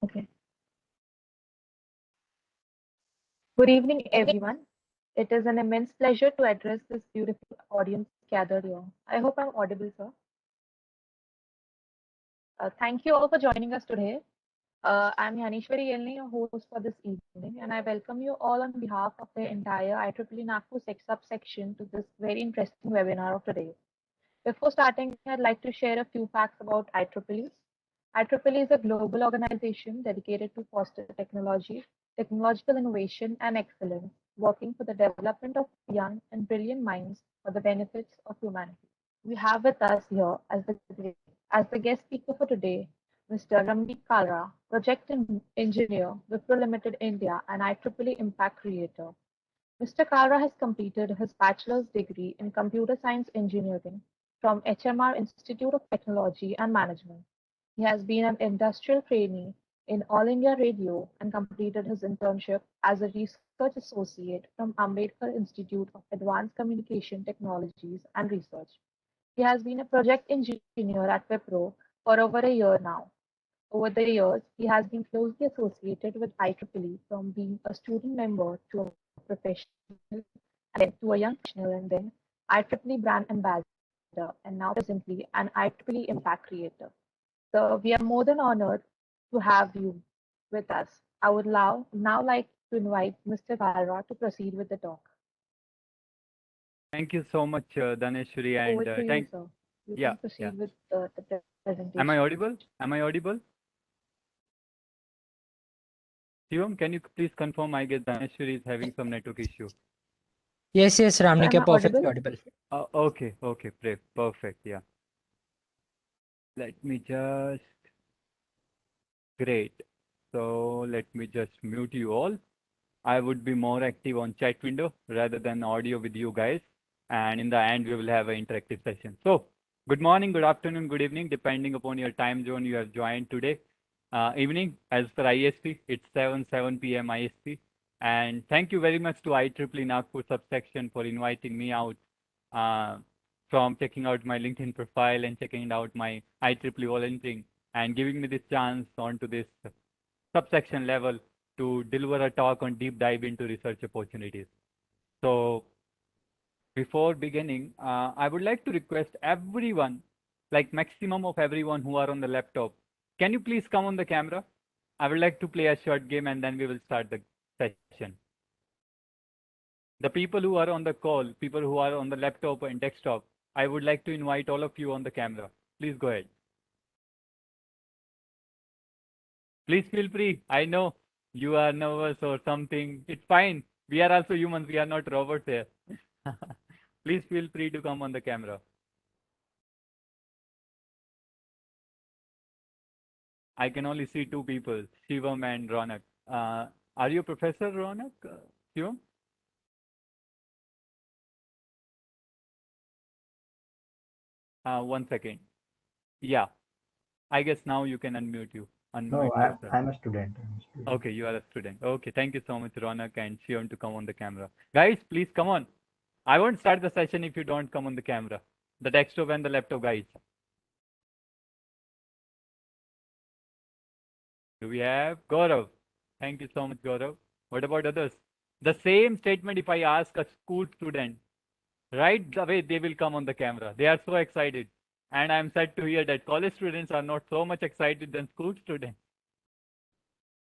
Okay. Good evening, everyone. It is an immense pleasure to address this beautiful audience gathered here. I hope I'm audible, sir. Thank you all for joining us today. I'm Yanishwari Yelni, your host for this evening, and I welcome you all on behalf of the entire IEEE Nagpur subsection to this very interesting webinar of today. Before starting, I'd like to share a few facts about IEEE. IEEE is a global organization dedicated to foster technology, technological innovation, and excellence, working for the development of young and brilliant minds for the benefits of humanity. We have with us here as the guest speaker for today, Mr. Ramdeep Kalra, Project Engineer, Wipro Limited India, and IEEE Impact Creator. Mr. Kalra has completed his bachelor's degree in computer science engineering from HMR Institute of Technology and Management. He has been an industrial trainee in All India Radio and completed his internship as a research associate from Ambedkar Institute of Advanced Communication Technologies and Research. He has been a project engineer at Wipro for over a year now. Over the years, he has been closely associated with IEEE from being a student member to a professional and then to a young professional and then IEEE brand ambassador and now presently an IEEE impact creator. So we are more than honored to have you with us. I would now like to invite Mr. Kalra to proceed with the talk. Thank you so much, Dhaneshwari, Over and to you, sir. You yeah, can yeah. proceed with the Am I presentation. audible? Am I audible? Shivam, can you please confirm? I guess Dhaneshwari is having some network issue. Yes, Sir, am Ramnik, I you're perfectly audible? audible. Okay, perfect. Yeah. Let me just great. So let me just mute you all. I would be more active on chat window rather than audio with you guys. And in the end, we will have an interactive session. So good morning, good afternoon, good evening, depending upon your time zone you have joined today. Evening, as per IST, it's 7 p.m. IST. And thank you very much to IEEE Nagpur subsection for inviting me out uh, from checking out my LinkedIn profile and checking out my IEEE volunteering and giving me this chance onto this subsection level to deliver a talk on deep dive into research opportunities. So before beginning, I would like to request everyone, like maximum of everyone who are on the laptop, can you please come on the camera? I would like to play a short game and then we will start the session. The people who are on the call, people who are on the laptop and desktop, I would like to invite all of you on the camera. Please go ahead. Please feel free. I know you are nervous or something. It's fine. We are also humans. We are not robots here. Please feel free to come on the camera. I can only see two people, Shivam and Ronak. Are you Professor Ronak? Shivam? One second. Yeah, I guess now you can unmute you. No, Unmute I'm yourself. I'm a student. I'm a student. Okay, you are a student. Okay, thank you so much, Ronak and Shivam, to come on the camera. Guys, please come on. I won't start the session if you don't come on the camera. The desktop and the laptop guys. Do we have Gaurav? Thank you so much, Gaurav. What about others? The same statement if I ask a school student, right away they will come on the camera. They are so excited. And I'm sad to hear that college students are not so much excited than school students.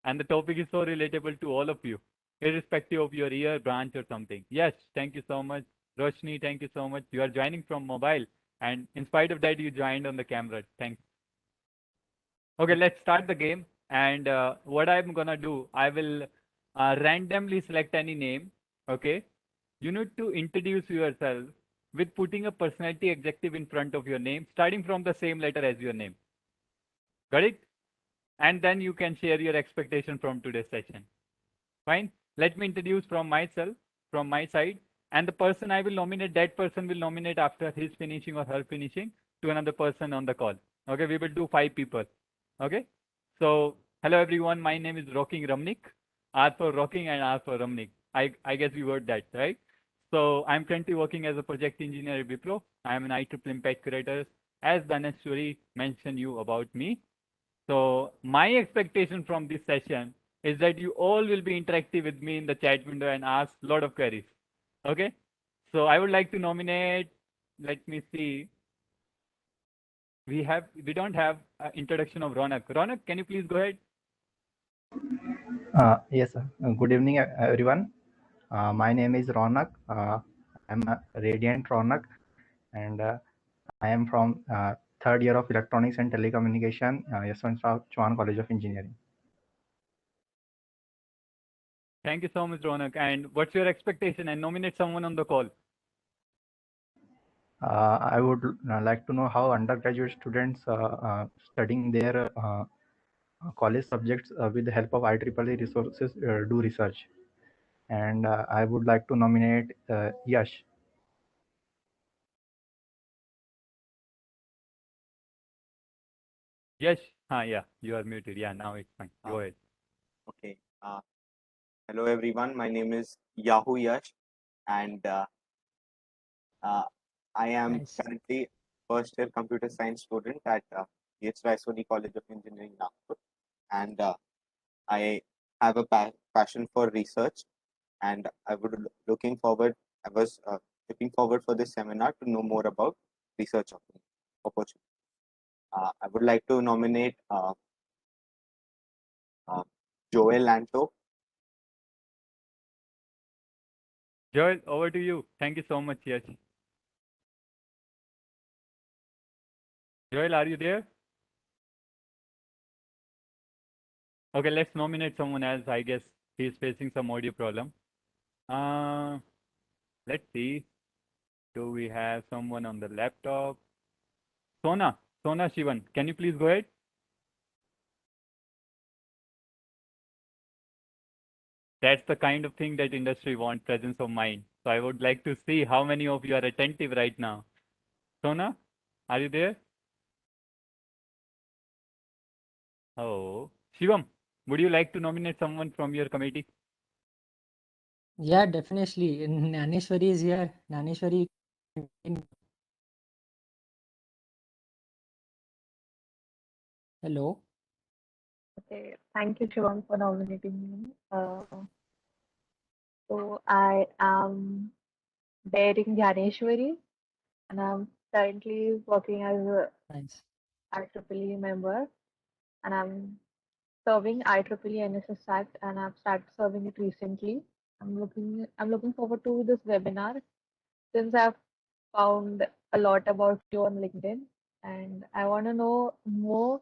And the topic is so relatable to all of you, irrespective of your year, branch, or something. Yes, thank you so much. Roshni, thank you so much. You are joining from mobile. And in spite of that, you joined on the camera. Thanks. Okay, let's start the game. And what I'm gonna do, I will randomly select any name. Okay, you need to introduce yourself with putting a personality adjective in front of your name, starting from the same letter as your name. Got it? And then you can share your expectation from today's session. Fine. Let me introduce from myself, from my side, and the person I will nominate, that person will nominate after his finishing or her finishing to another person on the call. Okay, we will do 5 people. Okay. So hello everyone, my name is Rocking Ramnik. R for Rocking and R for Ramnik. I guess we heard that, right? So I'm currently working as a project engineer at Wipro. I am an IEEE Impact Creator. As Dhaneshwari mentioned you about me. So my expectation from this session is that you all will be interactive with me in the chat window and ask a lot of queries. Okay. So I would like to nominate, let me see. We don't have introduction of Ronak. Ronak, can you please go ahead? Yes, sir. Good evening, everyone. My name is Ronak. I'm a Radiant Ronak, and I am from third year of Electronics and Telecommunication, Yashwantram Chauhan College of Engineering. Thank you so much, Ronak. And what's your expectation? And nominate someone on the call. I would like to know how undergraduate students studying their college subjects with the help of IEEE resources do research. And I would like to nominate Yash. Yes. Yeah, you are muted. Yeah, now it's fine. Go ahead. Okay. Hello, everyone. My name is Yahoo Yash, and I am Nice. currently first year computer science student at H. Raisoni College of Engineering, Nagpur. And I have a passion for research, and I looking forward. I was looking forward for this seminar to know more about research opportunities. I would like to nominate Joel Lanto. Joel, over to you. Thank you so much, Yash. Joel, are you there? Okay, let's nominate someone else. I guess he's facing some audio problem. Let's see. Do we have someone on the laptop? Sona Shivan, can you please go ahead? That's the kind of thing that industry wants, presence of mind. So I would like to see how many of you are attentive right now. Sona, are you there? Oh, Shivam, would you like to nominate someone from your committee? Yeah, definitely. Naneshwari is here. Naneshwari. Hello. Okay, thank you, Shivam, for nominating me. So I am Daring Dhyaneshwari, and I'm currently working as a Nice. IEEE member, and I'm serving IEEE NSS Act, and I've started serving it recently. I'm looking forward to this webinar since I've found a lot about you on LinkedIn, and I want to know more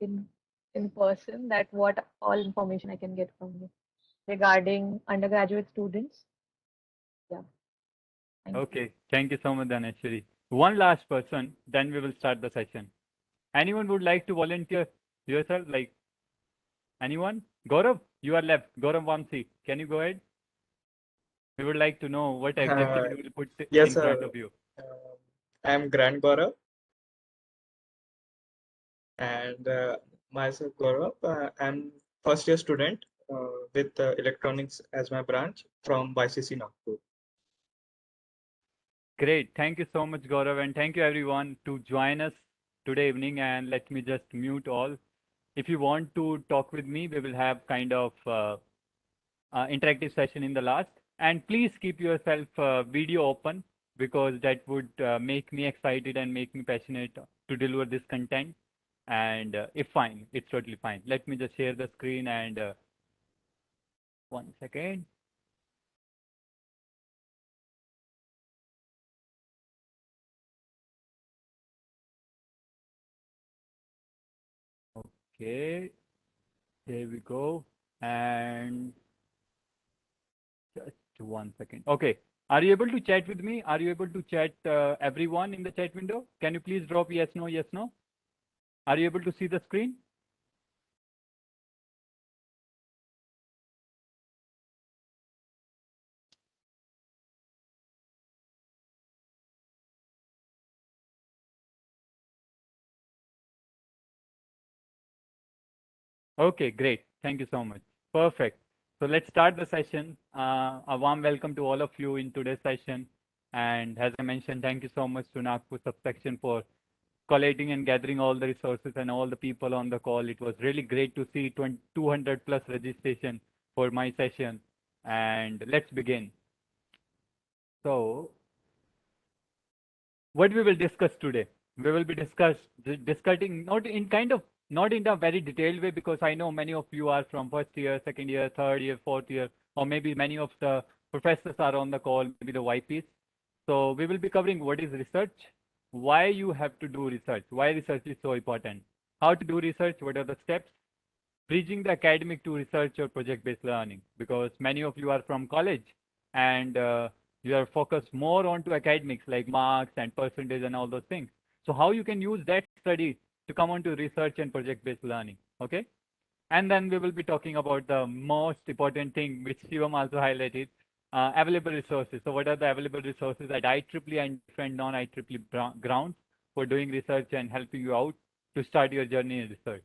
in in person that what all information I can get from you regarding undergraduate students. Yeah, thank you. Okay, thank you so much, Dhaneshwari. One last person, then we will start the session. Anyone would like to volunteer yourself? Like anyone? Gaurav, you are left. Gaurav Vamsi, can you go ahead? We would like to know what exactly we will put Yes, in front sir. of you. I'm Grant Gaurav, and myself Gaurav. I'm first year student with electronics as my branch from YCC Nagpur. Great. Thank you so much, Gaurav, and thank you everyone to join us today evening. And let me just mute all. If you want to talk with me, we will have kind of interactive session in the last. And please keep yourself video open because that would make me excited and make me passionate to deliver this content. And if fine, it's totally fine. Let me just share the screen and 1 second. Okay, here we go. And just 1 second. Okay, are you able to chat with me? Are you able to chat everyone in the chat window? Can you please drop yes, no, yes, no? Are you able to see the screen? Okay, great. Thank you so much. Perfect. So let's start the session. A warm welcome to all of you in today's session. And as I mentioned, thank you so much to Nagpur subsection for collating and gathering all the resources and all the people on the call. It was really great to see 200 plus registration for my session. And let's begin. So, what we will discuss today? We will be discussing not in a very detailed way, because I know many of you are from first year, second year, third year, fourth year, or maybe many of the professors are on the call, maybe the YPs. So we will be covering what is research, why you have to do research, why research is so important, how to do research, what are the steps, bridging the academic to research or project-based learning, because many of you are from college and you are focused more onto academics like marks and percentage and all those things. So how you can use that study to come on to research and project-based learning, okay? And then we will be talking about the most important thing, which Shivam also highlighted, available resources. So what are the available resources at IEEE and different non-IEEE grounds for doing research and helping you out to start your journey in research.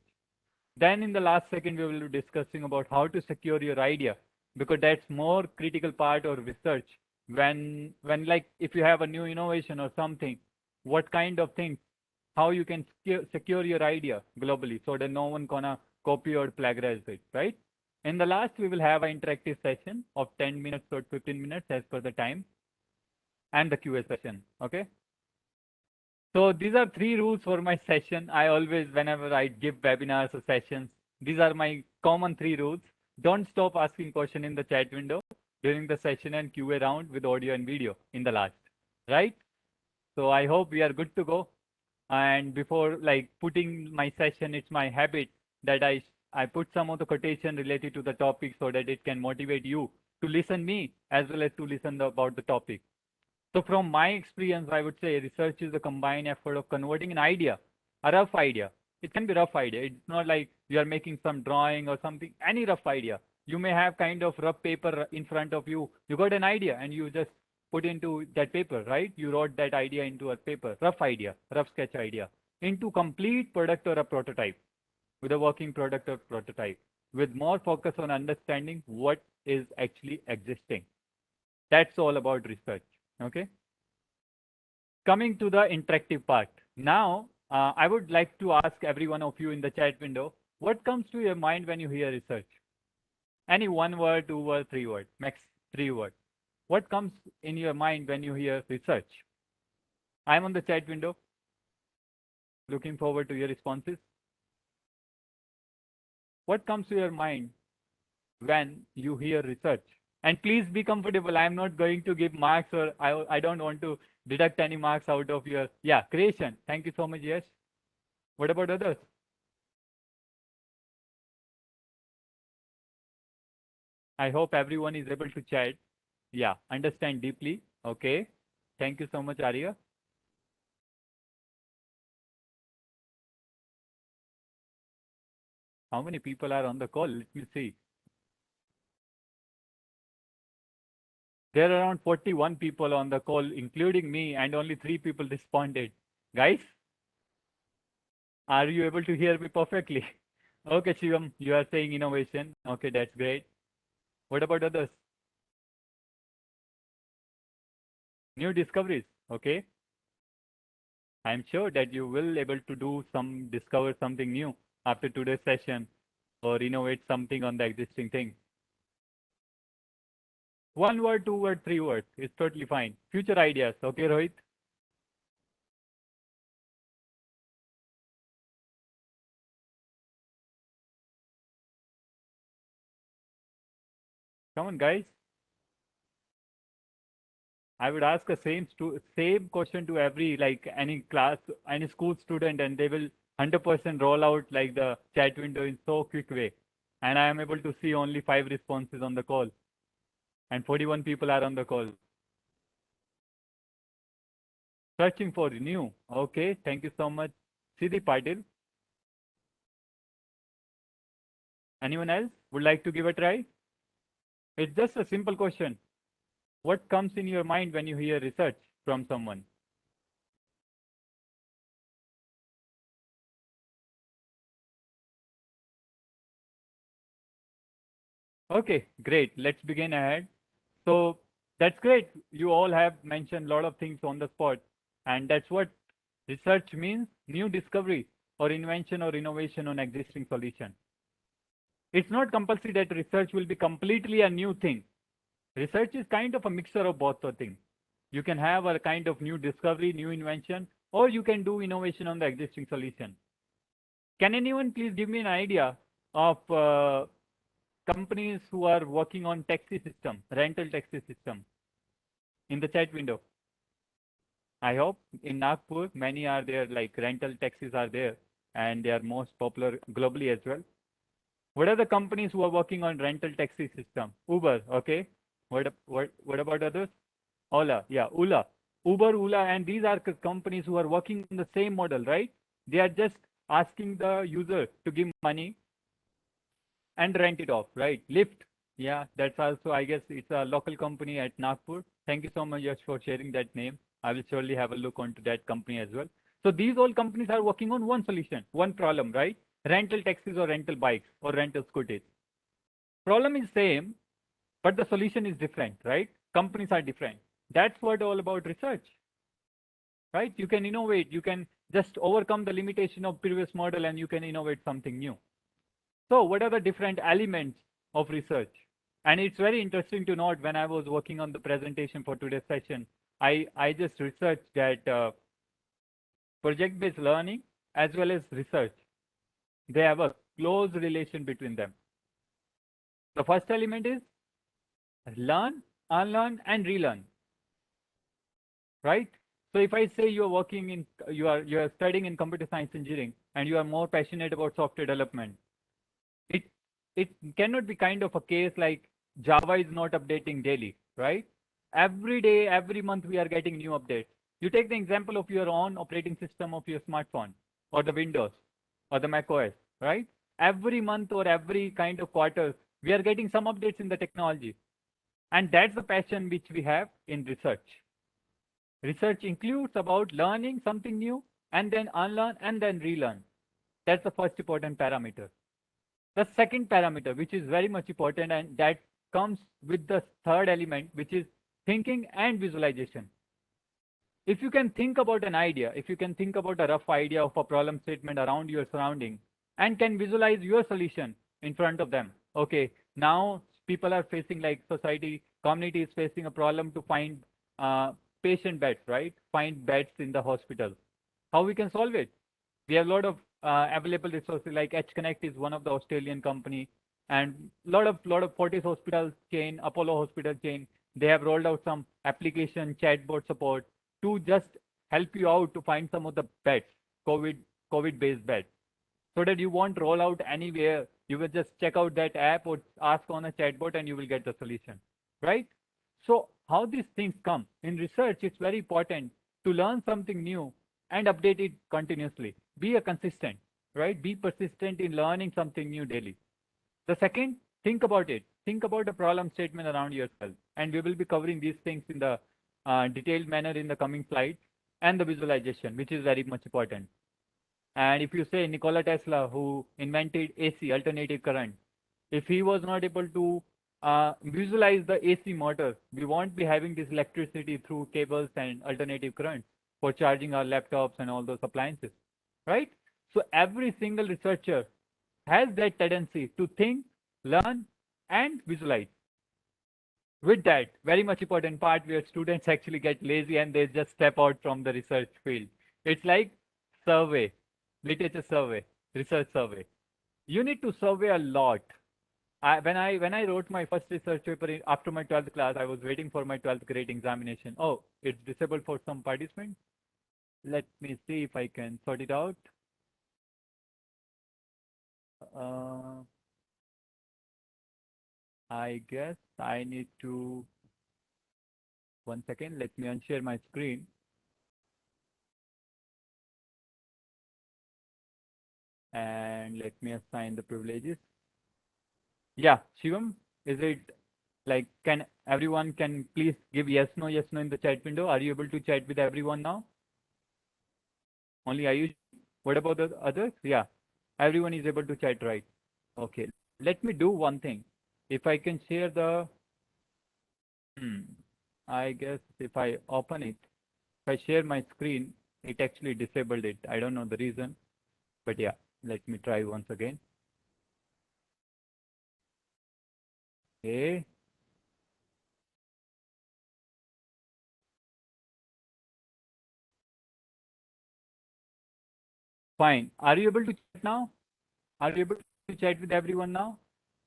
Then in the last second, we will be discussing about how to secure your idea, because that's more critical part of research. When like if you have a new innovation or something, what kind of things, how you can secure your idea globally so that no one gonna copy or plagiarize it, right? In the last, we will have an interactive session of 10 minutes or 15 minutes as per the time, and the QA session, okay? So these are 3 rules for my session. I always, whenever I give webinars or sessions, these are my common 3 rules. Don't stop asking question in the chat window during the session and QA round with audio and video in the last, right? So I hope we are good to go. And before like putting my session, it's my habit that I put some of the quotation related to the topic so that it can motivate you to listen me as well as to listen about the topic. So from my experience, I would say research is a combined effort of converting an idea, a rough idea. It can be rough idea. It's not like you are making some drawing or something, any rough idea. You may have kind of rough paper in front of you. You got an idea and you just put into that paper, right? You wrote that idea into a paper, rough idea, rough sketch idea, into complete product or a prototype, with a working product or prototype, with more focus on understanding what is actually existing. That's all about research, okay? Coming to the interactive part. Now, I would like to ask every one of you in the chat window, what comes to your mind when you hear research? Any 1 word, 2 word, 3 word, max 3 words. What comes in your mind when you hear research? I'm on the chat window. Looking forward to your responses. What comes to your mind when you hear research? And please be comfortable. I'm not going to give marks, or I don't want to deduct any marks out of your, yeah, creation. Thank you so much, yes. What about others? I hope everyone is able to chat. Yeah, understand deeply. Okay. Thank you so much, Arya. How many people are on the call? Let me see. There are around 41 people on the call, including me, and only 3 people responded. Guys, are you able to hear me perfectly? Okay, Shivam, you are saying innovation. Okay, that's great. What about others? New discoveries. Okay. I'm sure that you will able to discover something new after today's session, or innovate something on the existing thing. 1 word, 2 word, 3 words. It's totally fine. Future ideas. Okay, Rohit? Come on, guys. I would ask the same question to every, like any class, any school student, and they will 100% roll out like the chat window in so quick way. And I am able to see only 5 responses on the call, and 41 people are on the call. Searching for new. Okay, thank you so much. Siddhi Patil. Anyone else would like to give a try? It's just a simple question. What comes in your mind when you hear research from someone? Okay, great. Let's begin ahead. So that's great. You all have mentioned a lot of things on the spot, and that's what research means. new discovery or invention or innovation on existing solution. It's not compulsory that research will be completely a new thing. Research is kind of a mixture of both the things. You can have a kind of new discovery, new invention, or you can do innovation on the existing solution. Can anyone please give me an idea of companies who are working on taxi system, rental taxi system in the chat window? I hope in Nagpur, many are there, like rental taxis are there, and they are most popular globally as well. What are the companies who are working on rental taxi system? Uber, okay. What about others? Ola, yeah, Ola. Uber, Ola, and these are companies who are working in the same model, right? They are just asking the user to give money and rent it off, right? Lyft, yeah, that's also, I guess it's a local company at Nagpur. Thank you so much, Yash, for sharing that name. I will surely have a look onto that company as well. So these all companies are working on one solution, one problem, right? Rental taxis or rental bikes or rental scooters. Problem is same, but the solution is different, right? Companies are different. That's what all about research, right? You can innovate. You can just overcome the limitation of previous model and you can innovate something new. So what are the different elements of research? And it's very interesting to note when I was working on the presentation for today's session, I just researched that project-based learning as well as research, they have a close relation between them. The first element is learn, unlearn, and relearn, right? So if I say you are studying in computer science engineering and you are more passionate about software development, it cannot be kind of a case like Java is not updating daily, right? Every day, every month, we are getting new updates. You take the example of your own operating system of your smartphone or the Windows or the Mac OS, right? Every month or every kind of quarter, we are getting some updates in the technology. And that's the passion which we have in research. Research includes about learning something new and then unlearn and then relearn. That's the first important parameter. The second parameter, which is very much important, and that comes with the third element, which is thinking and visualization. If you can think about an idea, if you can think about a rough idea of a problem statement around your surrounding and can visualize your solution in front of them. Okay, now people are facing, like society, community is facing a problem to find patient beds, right? Find beds in the hospital. How we can solve it? We have a lot of available resources, like H-Connect is one of the Australian company, and lot of Fortis hospital chain, Apollo hospital chain, they have rolled out some application chatbot support to just help you out to find some of the beds, COVID based beds, so that you won't roll out anywhere. You will just check out that app or ask on a chatbot and you will get the solution, right? So how these things come in research, it's very important to learn something new and update it continuously. Be a consistent, right? Be persistent in learning something new daily. The second, think about it. Think about a problem statement around yourself. And we will be covering these things in the detailed manner in the coming slides, and the visualization, which is very much important. And if you say Nikola Tesla, who invented AC, alternative current, if he was not able to visualize the AC motor, we won't be having this electricity through cables and alternative currents for charging our laptops and all those appliances, right? So every single researcher has that tendency to think, learn, and visualize. With that, very much important part where students actually get lazy and they just step out from the research field. It's like survey, literature survey, research survey. You need to survey a lot. When I wrote my first research paper after my 12th class, I was waiting for my 12th grade examination. Oh, it's disabled for some participants. Let me see if I can sort it out. I guess I need to, 1 second, let me unshare my screen. And let me assign the privileges. Yeah, Shivam, is it like, can everyone can please give yes, no in the chat window? Are you able to chat with everyone now? Only are you? What about the others? Yeah, everyone is able to chat, right? Okay, let me do one thing. If I can share the, I guess if I open it, if I share my screen, It actually disabled it. I don't know the reason, but yeah, let me try once again. Okay. Fine. Are you able to chat now? Are you able to chat with everyone now?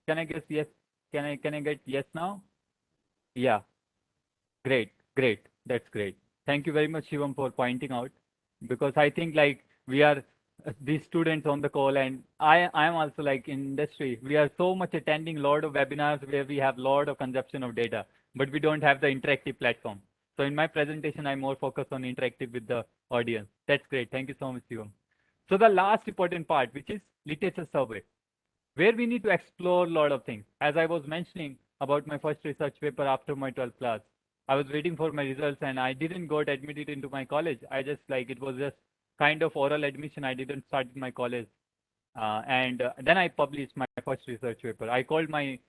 Can I guess yes? Can I get yes now? Yeah. Great. Great. That's great. Thank you very much, Shivam, for pointing out, because I think like we are these students on the call, and I am also like in industry. We are so much attending lot of webinars where we have lot of consumption of data, but we don't have the interactive platform. So in my presentation, I'm more focused on interactive with the audience. That's great. Thank you so much, Shivam. So the last important part, which is literature survey, where we need to explore a lot of things. As I was mentioning about my first research paper after my 12th class, I was waiting for my results and I didn't got admitted into my college. I just like, it was just kind of oral admission. I didn't start in my college. And then I published my first research paper. I called my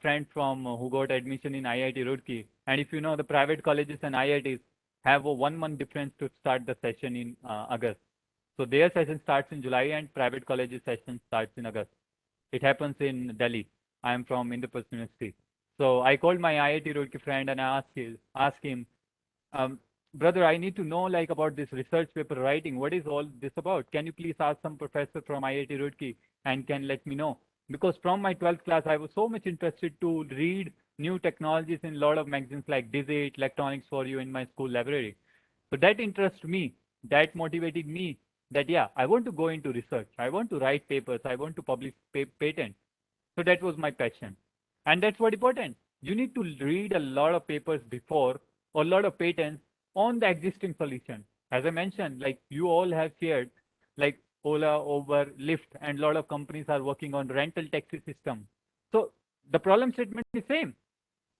friend from who got admission in IIT Roorkee. And if you know, the private colleges and IITs have a 1 month difference to start the session in August. So their session starts in July and private colleges session starts in August. It happens in Delhi. I am from Indraprastha University. So I called my IIT Roorkee friend and I asked him, brother, I need to know like about this research paper writing. What is all this about? Can you please ask some professor from IIT Roorkee and can let me know? Because from my 12th class, I was so much interested to read new technologies in a lot of magazines like Digit, Electronics for You in my school library. So that interested me. That motivated me that, yeah, I want to go into research. I want to write papers. I want to publish patents. So that was my passion. And that's what important. You need to read a lot of papers before or a lot of patents on the existing solution. As I mentioned, like you all have shared, like Ola, Uber, Lyft, and a lot of companies are working on rental taxi system. So the problem statement is same.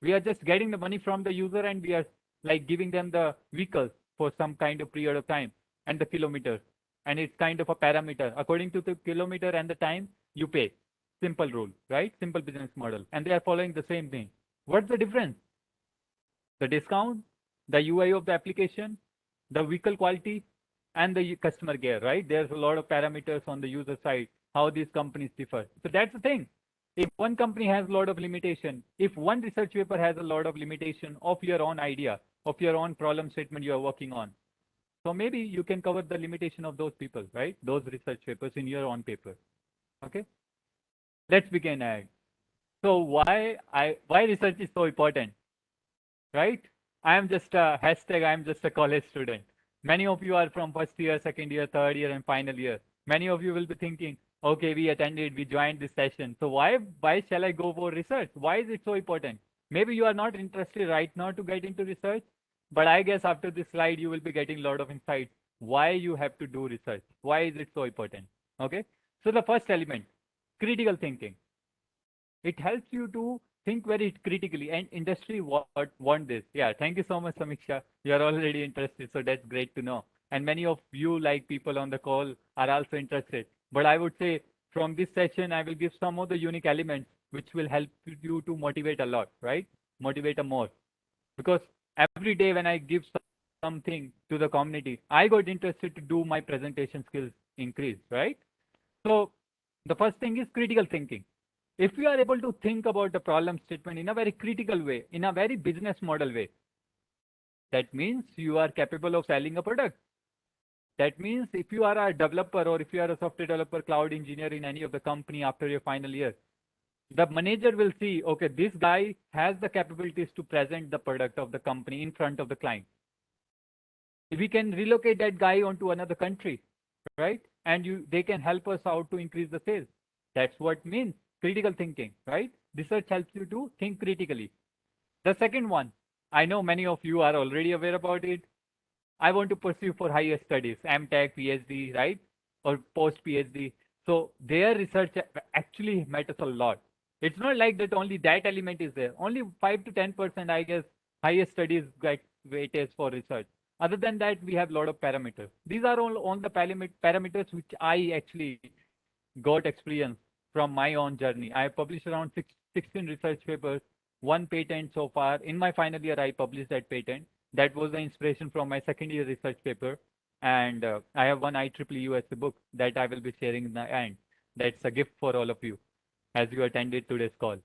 We are just getting the money from the user and we are like giving them the vehicles for some kind of period of time and the kilometers. And it's kind of a parameter. According to the kilometer and the time, you pay. Simple rule, right? Simple business model. And they are following the same thing. What's the difference? The discount, the UI of the application, the vehicle quality, and the customer care, right? There's a lot of parameters on the user side, how these companies differ. So that's the thing. If one company has a lot of limitation, if one research paper has a lot of limitation of your own idea, of your own problem statement you are working on, so maybe you can cover the limitation of those people, right? Those research papers in your own paper. Okay. Let's begin. So why research is so important, right? I am just a hashtag. I am just a college student. Many of you are from first year, second year, third year, and final year. Many of you will be thinking, okay, we attended, we joined this session. So why shall I go for research? Why is it so important? Maybe you are not interested right now to get into research, but I guess after this slide, you will be getting a lot of insights why you have to do research. Why is it so important? Okay. So the first element, critical thinking. It helps you to think very critically, and industry want this. Yeah, thank you so much, Samiksha. You are already interested, so that's great to know. And many of you, like people on the call, are also interested. But I would say from this session, I will give some of the unique elements which will help you to motivate a lot, right? Motivate a more. Because every day when I give something to the community, I got interested to do my presentation skills increase, right? So the first thing is critical thinking. If you are able to think about the problem statement in a very critical way, in a very business model way, that means you are capable of selling a product. That means if you are a developer or if you are a software developer, cloud engineer in any of the company after your final year, the manager will see, okay, this guy has the capabilities to present the product of the company in front of the client. If we can relocate that guy onto another country, right? And they can help us out to increase the sales. That's what means critical thinking, right? Research helps you to think critically. The second one, I know many of you are already aware about it. I want to pursue for higher studies, MTech, PhD, right? Or post PhD. So their research actually matters a lot. It's not like that only that element is there. Only 5 to 10%, I guess, higher studies get weightage for research. Other than that, we have a lot of parameters. These are all on the parameters which I actually got experience from my own journey. I published around 16 research papers, one patent so far. In my final year, I published that patent. That was the inspiration from my second year research paper. And I have one IEEE USA book that I will be sharing in the end. That's a gift for all of you as you attended today's call.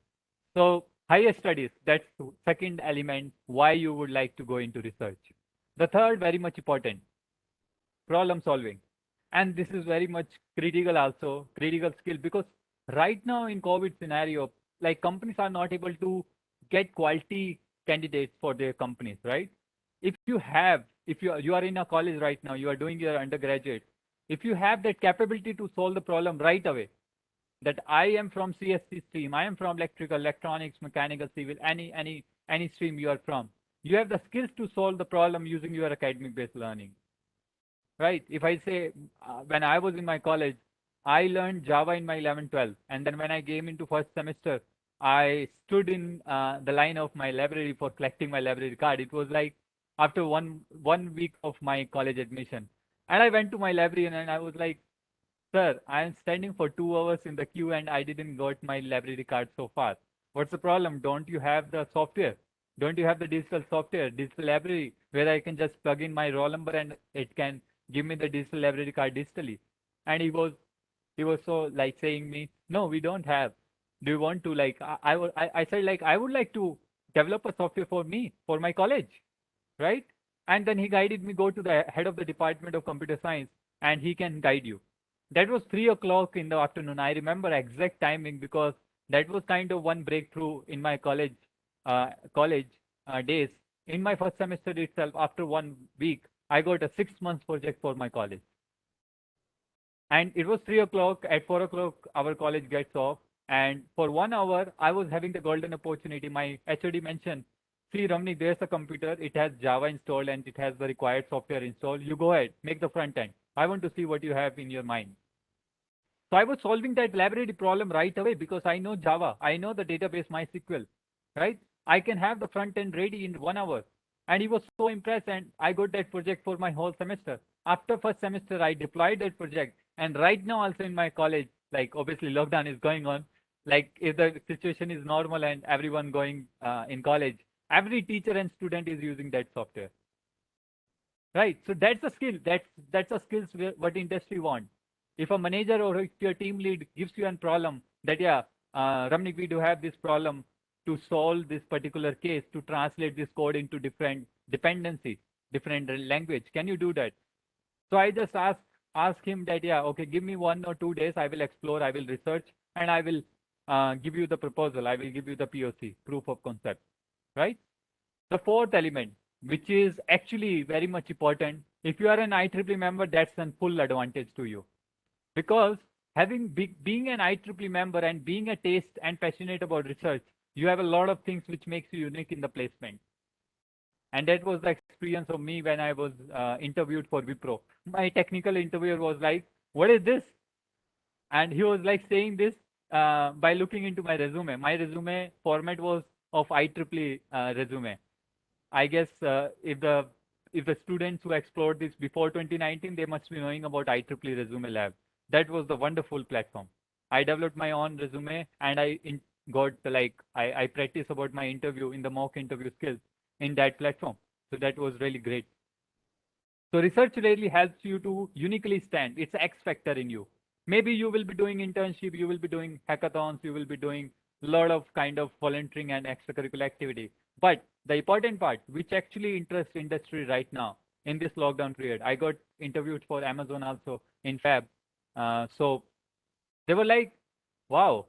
So higher studies, that's the second element why you would like to go into research. The third, very much important, problem solving. And this is very much critical also, critical skill, because right now in COVID scenario, like companies are not able to get quality candidates for their companies, right? If you are in a college right now, you are doing your undergraduate, if you have that capability to solve the problem right away, that I am from CSC stream, I am from electrical, electronics, mechanical, civil, any stream you are from, you have the skills to solve the problem using your academic based learning, right? If I say when I was in my college, I learned Java in my 11th, 12th, and then when I came into first semester, I stood in the line of my library for collecting my library card. It was like after one week of my college admission, and I went to my librarian and I was like, "Sir, I am standing for 2 hours in the queue and I didn't got my library card so far. What's the problem? Don't you have the software? Don't you have the digital software, digital library, where I can just plug in my roll number and it can give me the digital library card digitally?" And he was so like saying me, "No, we don't have. Do you want to like?" I said like I would like to develop a software for me for my college, right? And then he guided me go to the head of the department of computer science and he can guide you. That was 3 o'clock in the afternoon. I remember exact timing because that was kind of one breakthrough in my college days. In my first semester itself, after 1 week, I got a 6 months project for my college. And it was 3 o'clock. At 4 o'clock, our college gets off. And for 1 hour, I was having the golden opportunity. My HOD mentioned, "See, Ramni, there's a computer. It has Java installed and it has the required software installed. You go ahead, make the front end. I want to see what you have in your mind." So I was solving that library problem right away because I know Java. I know the database MySQL, right? I can have the front end ready in 1 hour. And he was so impressed and I got that project for my whole semester. After first semester, I deployed that project. And right now also in my college, like obviously lockdown is going on. Like if the situation is normal and everyone going in college, every teacher and student is using that software. Right. So that's a skill. That's a skills what industry want. If a manager or if your team lead gives you a problem that Ramnik, we do have this problem to solve this particular case to translate this code into different dependencies, different language. Can you do that? So I just ask him that okay, give me 1 or 2 days. I will explore. I will research and I will give you the proposal. I will give you the POC, proof of concept. Right. The fourth element, which is actually very much important. If you are an IEEE member, that's a full advantage to you. Because being an IEEE member and being a taste and passionate about research, you have a lot of things which makes you unique in the placement. And that was the experience of me when I was interviewed for Wipro. My technical interviewer was like, "What is this?" And he was like saying this by looking into my resume. My resume format was of IEEE resume. I guess if the students who explored this before 2019, they must be knowing about IEEE Resume Lab. That was the wonderful platform. I developed my own resume and I practiced about my interview in the mock interview skills in that platform. So that was really great. So research really helps you to uniquely stand. It's X factor in you. Maybe you will be doing internship, you will be doing hackathons, you will be doing a lot of kind of volunteering and extracurricular activity. But the important part, which actually interests industry right now in this lockdown period, I got interviewed for Amazon also in Fab. So they were like, "Wow,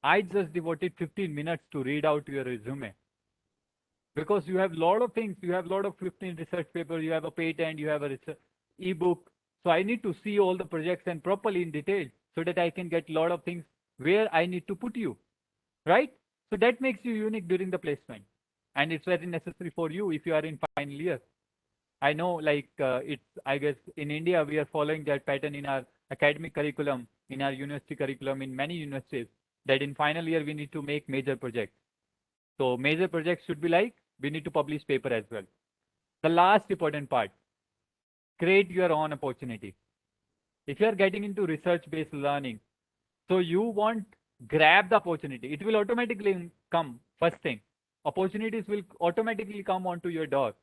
I just devoted 15 minutes to read out your resume." Because you have a lot of things, you have a lot of 15 research papers, you have a patent, you have a research ebook. So I need to see all the projects and properly in detail so that I can get a lot of things where I need to put you, right? So that makes you unique during the placement. And it's very necessary for you if you are in final year. I know I guess in India, we are following that pattern in our academic curriculum, in our university curriculum, in many universities, that in final year, we need to make major projects. So major projects should be like, we need to publish paper as well. The last important part, create your own opportunity. If you are getting into research-based learning, so you want grab the opportunity. It will automatically come. First thing, opportunities will automatically come onto your door.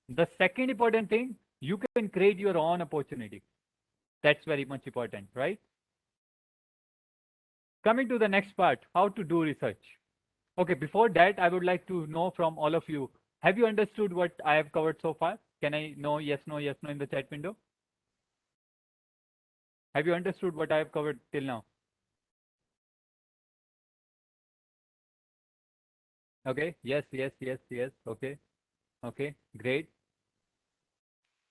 The second important thing, You can create your own opportunity. That's very much important, right? Coming to the next part, how to do research. Okay, before that, I would like to know from all of you, have you understood what I have covered so far? Can I know yes, no in the chat window? Have you understood what I have covered till now? Okay, yes. Okay, okay, great.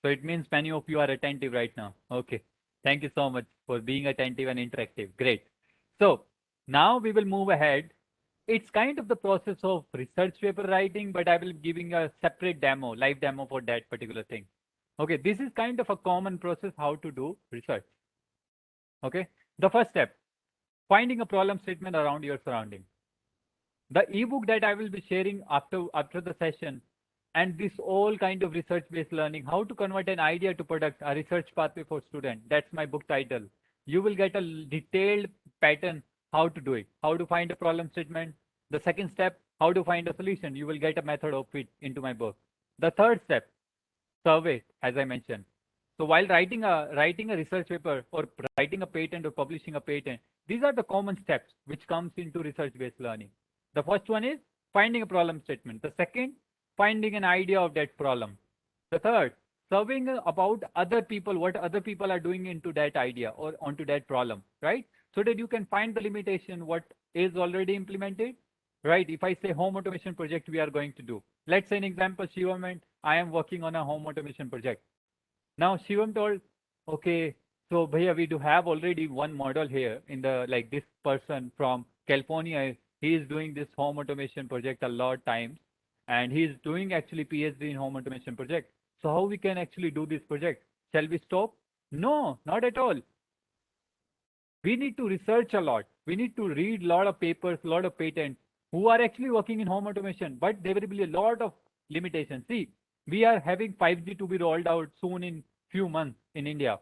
So it means many of you are attentive right now. Okay, thank you so much for being attentive and interactive. Great. So now we will move ahead. It's kind of the process of research paper writing, but I will be giving a separate demo, live demo for that particular thing. Okay, this is kind of a common process how to do research. Okay, the first step, finding a problem statement around your surrounding. The ebook that I will be sharing after the session, and this all kind of research-based learning, how to convert an idea to product, a research pathway for student. That's my book title. You will get a detailed pattern how to do it, how to find a problem statement. The second step, how to find a solution. You will get a method of it into my book. The third step, survey, as I mentioned. So while writing a research paper or writing a patent or publishing a patent, these are the common steps which comes into research-based learning. The first one is finding a problem statement. The second, finding an idea of that problem. The third, surveying about other people, what other people are doing into that idea or onto that problem, right? So that you can find the limitation, what is already implemented, right? If I say home automation project we are going to do. Let's say an example, Shivam and I am working on a home automation project. Now Shivam told, okay, so Bhaiya, we do have already one model here in the, like this person from California, he is doing this home automation project a lot times, and he is doing actually PhD in home automation project. So how we can actually do this project? Shall we stop? No, not at all. We need to research a lot. We need to read a lot of papers, a lot of patents who are actually working in home automation, but there will be a lot of limitations. See, we are having 5G to be rolled out soon in few months in India.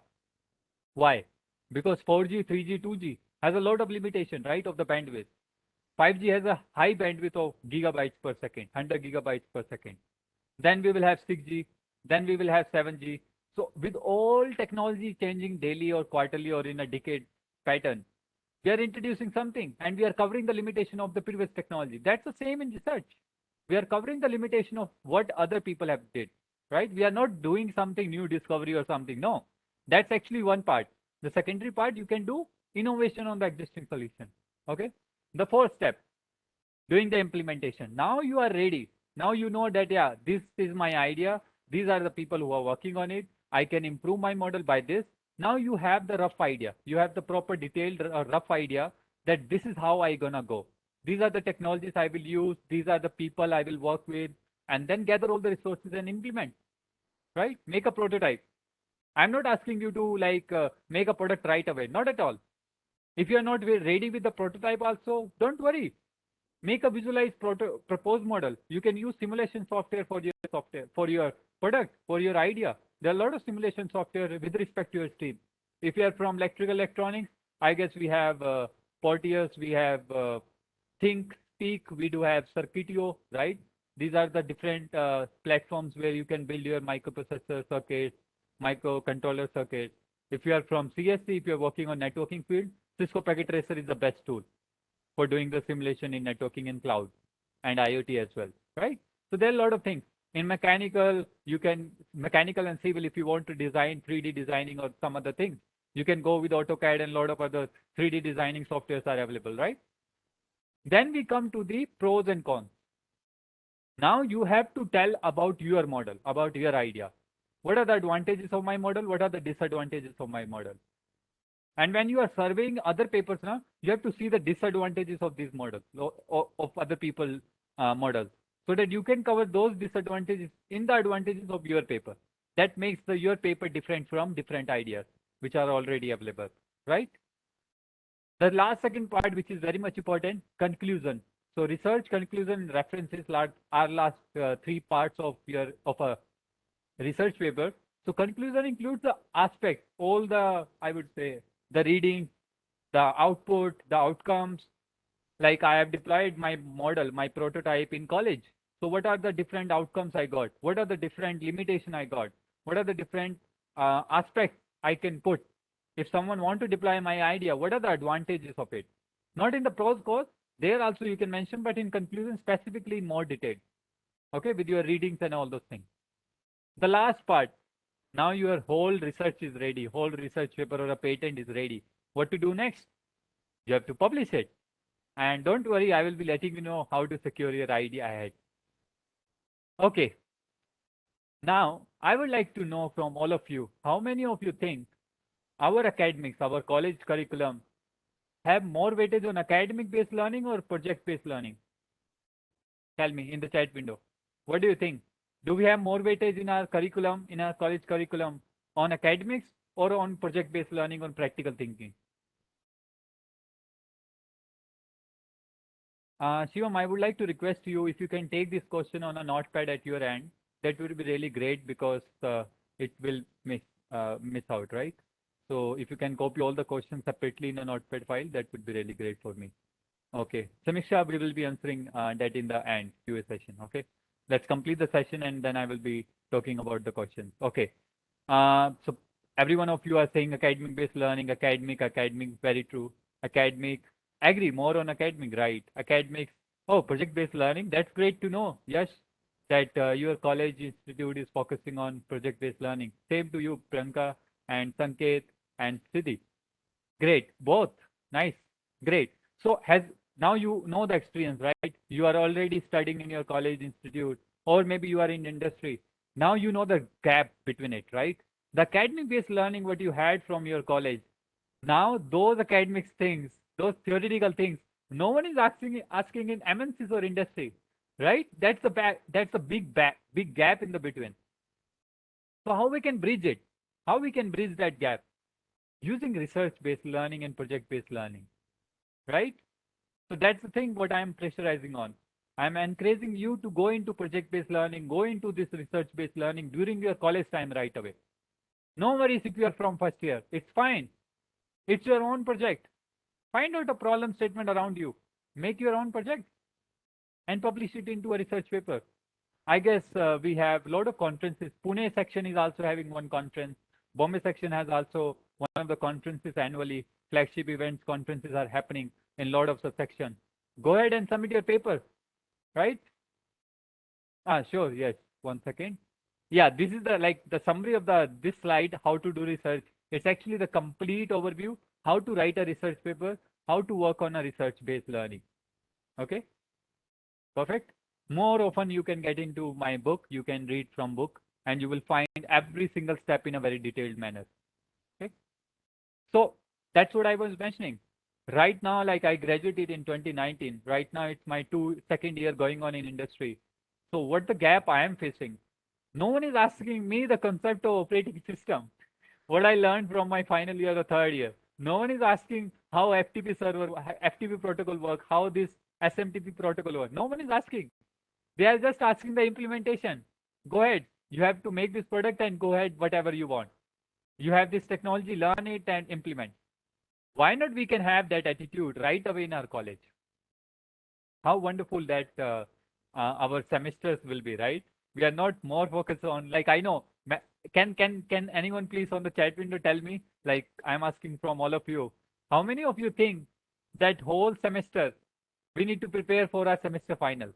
Why? Because 4G, 3G, 2G has a lot of limitation, right, of the bandwidth. 5G has a high bandwidth of gigabytes per second, 100 gigabytes per second. Then we will have 6G, then we will have 7G. So with all technology changing daily or quarterly or in a decade pattern, we are introducing something and we are covering the limitation of the previous technology. That's the same in research. We are covering the limitation of what other people have did, right? We are not doing something new discovery or something. No, that's actually one part. The secondary part, you can do innovation on the existing solution. Okay. The fourth step, doing the implementation. Now you are ready. Now you know that, yeah, this is my idea. These are the people who are working on it. I can improve my model by this. Now you have the rough idea. You have the proper detailed rough idea that this is how I gonna go. These are the technologies I will use. These are the people I will work with, and then gather all the resources and implement, right? Make a prototype. I'm not asking you to like make a product right away. Not at all. If you are not ready with the prototype also, don't worry. Make a visualized proposed model. You can use simulation software for your product, for your idea. There are a lot of simulation software with respect to your stream. If you are from electrical electronics, I guess we have Porteous, we have Think, Speak, we do have Circuitio, right? These are the different platforms where you can build your microprocessor circuits, microcontroller circuits. If you are from CSC, if you are working on networking field, Cisco Packet Tracer is the best tool for doing the simulation in networking and cloud and IoT as well, right? So there are a lot of things. In mechanical, you can, mechanical and civil, if you want to design 3D designing or some other things, you can go with AutoCAD and a lot of other 3D designing softwares are available, right? Then we come to the pros and cons. Now you have to tell about your model, about your idea. What are the advantages of my model? What are the disadvantages of my model? And when you are surveying other papers, now you have to see the disadvantages of these models, of other people models, so that you can cover those disadvantages in the advantages of your paper. That makes your paper different from different ideas which are already available, right? The last second part, which is very much important, conclusion. So research, conclusion, and references are last three parts of a research paper. So conclusion includes the aspects, all the, I would say, the reading, the output, the outcomes. Like I have deployed my model, my prototype in college. So what are the different outcomes I got? What are the different limitations I got? What are the different aspects I can put? If someone want to deploy my idea, what are the advantages of it? Not in the pros course, there also you can mention, but in conclusion, specifically in more detail. Okay, with your readings and all those things. The last part, now your whole research is ready, whole research paper or a patent is ready. What to do next? You have to publish it. And don't worry, I will be letting you know how to secure your idea ahead. Okay. Now, I would like to know from all of you, how many of you think our academics, our college curriculum have more weightage on academic-based learning or project-based learning? Tell me in the chat window. What do you think? Do we have more weightage in our curriculum, in our college curriculum, on academics or on project-based learning, on practical thinking? Shivam, I would like to request you if you can take this question on a notepad at your end. That would be really great because it will miss out, right? So if you can copy all the questions separately in a notepad file, that would be really great for me. Okay, Samiksha, we will be answering that in the end QA session. Okay, let's complete the session and then I will be talking about the questions. Okay, so every one of you are saying academic-based learning, academic, very true. Academic, agree, more on academic, right? Academics, oh, project-based learning, that's great to know. Yes, that your college institute is focusing on project-based learning. Same to you, Priyanka and Sanket and Siddhi. Great, both, nice, great. So now you know the experience, right? You are already studying in your college institute, or maybe you are in industry. Now you know the gap between it, right? The academic-based learning, what you had from your college, now those academic things, those theoretical things, no one is asking in MNCs or industry, right? That's a big gap in the between. So how we can bridge it? How we can bridge that gap? Using research-based learning and project-based learning, right? So that's the thing what I'm pressurizing on. I'm encouraging you to go into project-based learning, go into this research-based learning during your college time right away. No worries if you are from first year. It's fine. It's your own project. Find out a problem statement around you. Make your own project and publish it into a research paper. I guess we have a lot of conferences. Pune section is also having one conference. Bombay section has also one of the conferences annually. Flagship events, conferences are happening in a lot of the section. Go ahead and submit your paper, right? Sure, yes. 1 second. Yeah, this is the summary of this slide, how to do research. It's actually the complete overview, how to write a research paper, how to work on a research-based learning. Okay, perfect. More often you can get into my book, you can read from book, and you will find every single step in a very detailed manner. Okay, so that's what I was mentioning. Right now, like I graduated in 2019. Right now, it's my second year going on in industry. So what the gap I am facing? No one is asking me the concept of operating system. What I learned from my final year or third year. No one is asking how FTP server, FTP protocol work, how this SMTP protocol work. No one is asking. They are just asking the implementation. Go ahead. You have to make this product and go ahead whatever you want. You have this technology, learn it and implement. Why not we can have that attitude right away in our college? How wonderful that our semesters will be, right? We are not more focused on, like, I know, can anyone please on the chat window tell me, like I'm asking from all of you, how many of you think that whole semester we need to prepare for our semester final?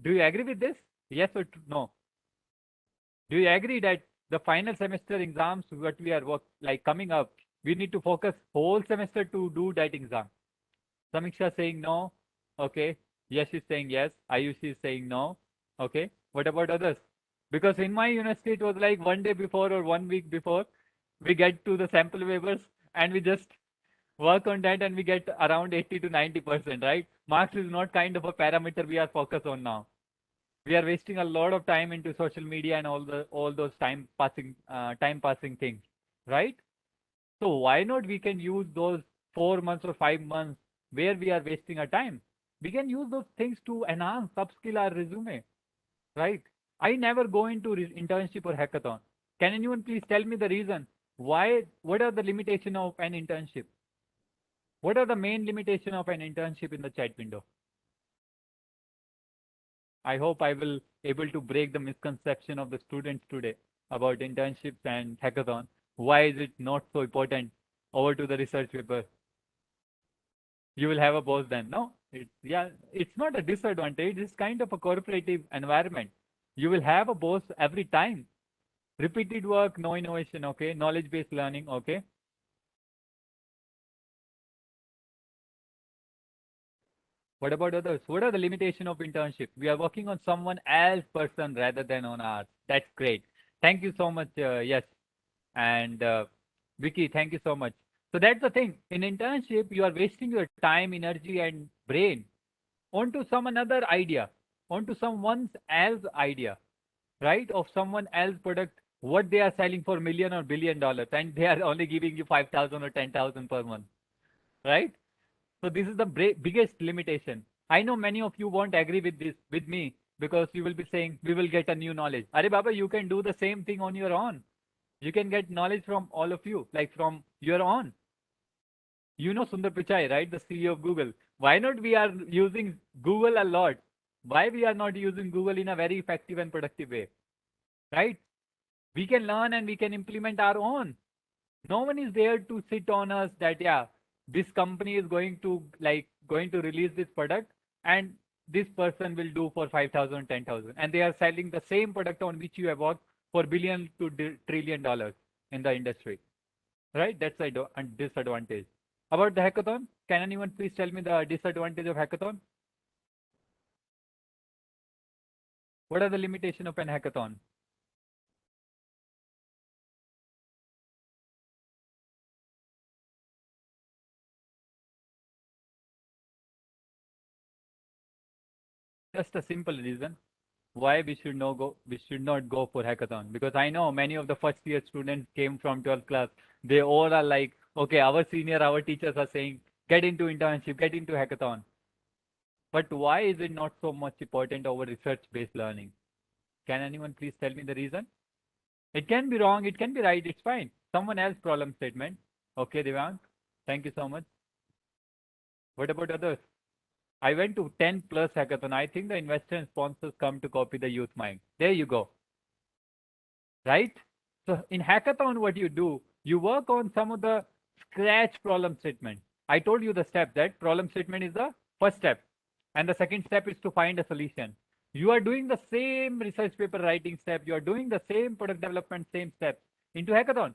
Do you agree with this? Yes or no? Do you agree that the final semester exams, what we are coming up, we need to focus whole semester to do that exam? Samiksha saying no. Okay. Yes is saying yes. Ayushi is saying no. Okay. What about others? Because in my university, it was like 1 day before or 1 week before, we get to the sample papers and we just work on that and we get around 80 to 90%, right? Marks is not kind of a parameter we are focused on now. We are wasting a lot of time into social media and all those time passing things, right? So why not we can use those 4 months or 5 months where we are wasting our time? We can use those things to enhance, upskill our resume, right? I never go into internship or hackathon. Can anyone please tell me the reason why? What are the limitations of an internship? What are the main limitations of an internship in the chat window? I hope I will able to break the misconception of the students today. about internships and hackathon. Why is it not so important? Over to the research paper. You will have a boss then. No, it's not a disadvantage. It's kind of a cooperative environment. You will have a boss every time. Repeated work, no innovation, okay? Knowledge-based learning, okay? What about others? What are the limitation of internship? We are working on someone else's person rather than on ours. That's great. Thank you so much. Yes. And Vicky, thank you so much. So that's the thing. In internship, you are wasting your time, energy, and brain onto some another idea, onto someone else's idea, right? Of someone else's product, what they are selling for $1 million or $1 billion, and they are only giving you 5,000 or 10,000 per month, right? So this is the biggest limitation. I know many of you won't agree with this with me because you will be saying we will get a new knowledge. Are Baba, you can do the same thing on your own. You can get knowledge from all of you, like from your own. You know Sundar Pichai, right? The CEO of Google. Why not we are using Google a lot? Why we are not using Google in a very effective and productive way, right? We can learn and we can implement our own. No one is there to sit on us that, yeah, this company is going to release this product and this person will do for 5,000, 10,000. And they are selling the same product on which you have worked for billion to trillion dollars in the industry, right? That's a disadvantage. About the hackathon, can anyone please tell me the disadvantage of hackathon? What are the limitations of an hackathon? Just a simple reason why we should not go for hackathon, because I know many of the first year students came from 12th class. They all are like, okay, our teachers are saying get into internship, get into hackathon. But why is it not so much important over research based learning? Can anyone please tell me the reason? It can be wrong, it can be right, it's fine. Someone else problem statement. Okay, Devang, thank you so much. What about others? I went to 10 plus hackathon. I think the investor and sponsors come to copy the youth mind. There you go. Right? So in hackathon, what you do, you work on some of the scratch problem statement. I told you the step that problem statement is the first step. And the second step is to find a solution. You are doing the same research paper writing step. You are doing the same product development, same steps into hackathon.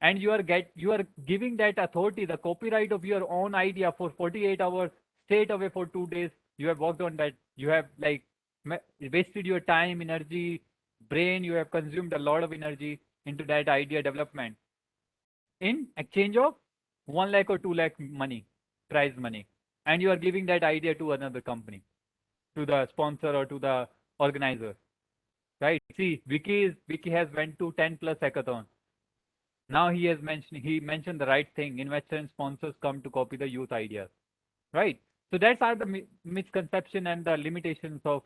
And you are giving that authority, the copyright of your own idea for 48 hours, straight away for 2 days. You have worked on that. You have like wasted your time, energy, brain. You have consumed a lot of energy into that idea development in exchange of 1 lakh or 2 lakh money, prize money. And you are giving that idea to another company, to the sponsor or to the organizer, right? See, Vicky has went to 10 plus hackathon. Now he mentioned the right thing. Investors and sponsors come to copy the youth ideas, right? So that's are the misconception and the limitations of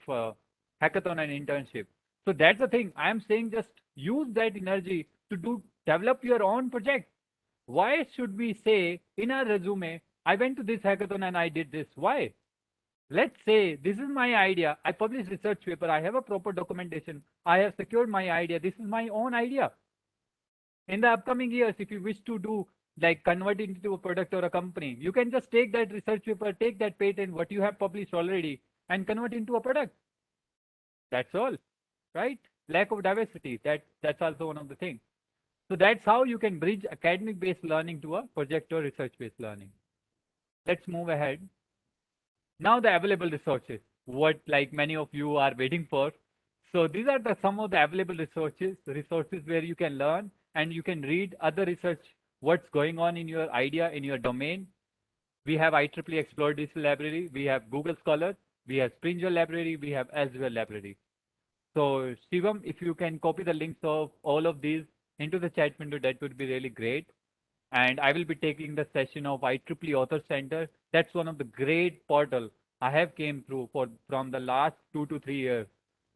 hackathon and internship. So that's the thing. I am saying just use that energy to develop your own project. Why should we say in our resume, I went to this hackathon and I did this? Why? Let's say this is my idea. I published research paper. I have a proper documentation. I have secured my idea. This is my own idea. In the upcoming years, if you wish to do like convert it into a product or a company, you can just take that research paper, take that patent, what you have published already, and convert into a product. That's all, right? Lack of diversity, that's also one of the things. So that's how you can bridge academic-based learning to a project or research-based learning. Let's move ahead. Now the available resources, what like many of you are waiting for. So these are some of the available resources where you can learn and you can read other research, what's going on in your idea, in your domain. We have IEEE Explore Digital Library, we have Google Scholar, we have Springer Library, we have Elsevier Library. So Shivam, if you can copy the links of all of these into the chat window, that would be really great. And I will be taking the session of IEEE Author Center. That's one of the great portal I have came through from the last 2 to 3 years.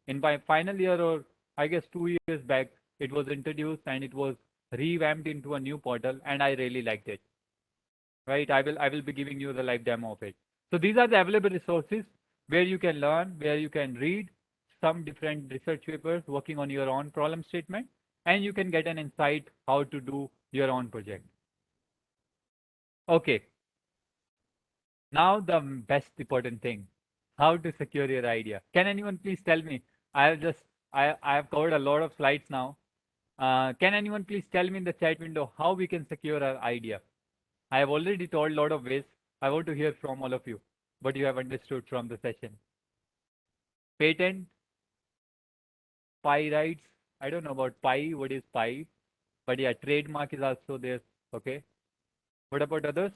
In my final year, or I guess 2 years back, it was introduced and it was revamped into a new portal, and I really liked it. Right? I will be giving you the live demo of it. So these are the available resources where you can learn, where you can read. some different research papers working on your own problem statement, and you can get an insight how to do your own project. Okay. Now the best important thing, how to secure your idea. Can anyone please tell me? I have covered a lot of slides now. Can anyone please tell me in the chat window how we can secure our idea? I have already told a lot of ways. I want to hear from all of you what you have understood from the session. Patent, PI rights. I don't know about PI. What is PI? But yeah, trademark is also there. Okay. What about others?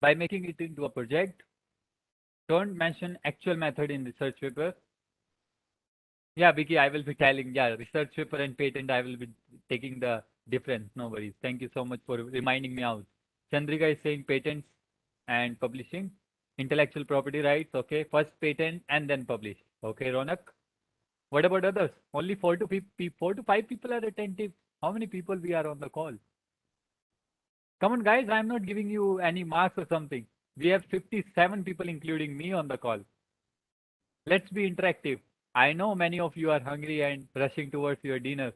By making it into a project, don't mention actual method in research paper. Yeah, Vicky, I will be telling, yeah, research paper and patent, I will be taking the difference. No worries. Thank you so much for reminding me out. Chandrika is saying patents and publishing. Intellectual property rights, okay. First patent and then publish. Okay, Ronak. What about others? Only 4 to 5 people are attentive. How many people we are on the call? Come on, guys, I'm not giving you any marks or something. We have 57 people, including me, on the call. Let's be interactive. I know many of you are hungry and rushing towards your dinner,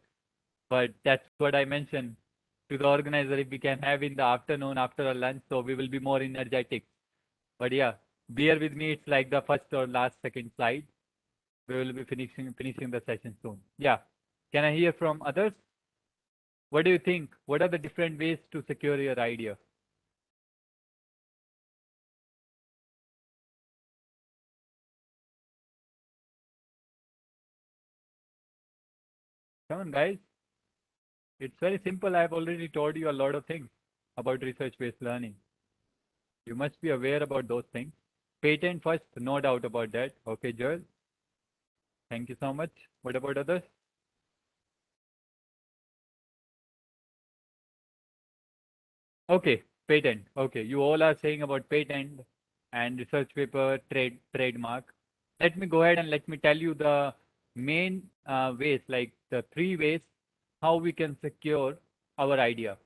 but that's what I mentioned to the organizer. If we can have in the afternoon after our lunch, so we will be more energetic. But yeah, bear with me. It's like the first or last second slide. We will be finishing the session soon. Yeah. Can I hear from others? What do you think? What are the different ways to secure your idea? Come on, guys. It's very simple. I've already told you a lot of things about research-based learning. You must be aware about those things. Patent first, no doubt about that. Okay, Joel. Thank you so much. What about others? Okay, patent. Okay, you all are saying about patent and research paper, trademark. Let me go ahead and let me tell you the main ways, like the 3 ways how we can secure our idea.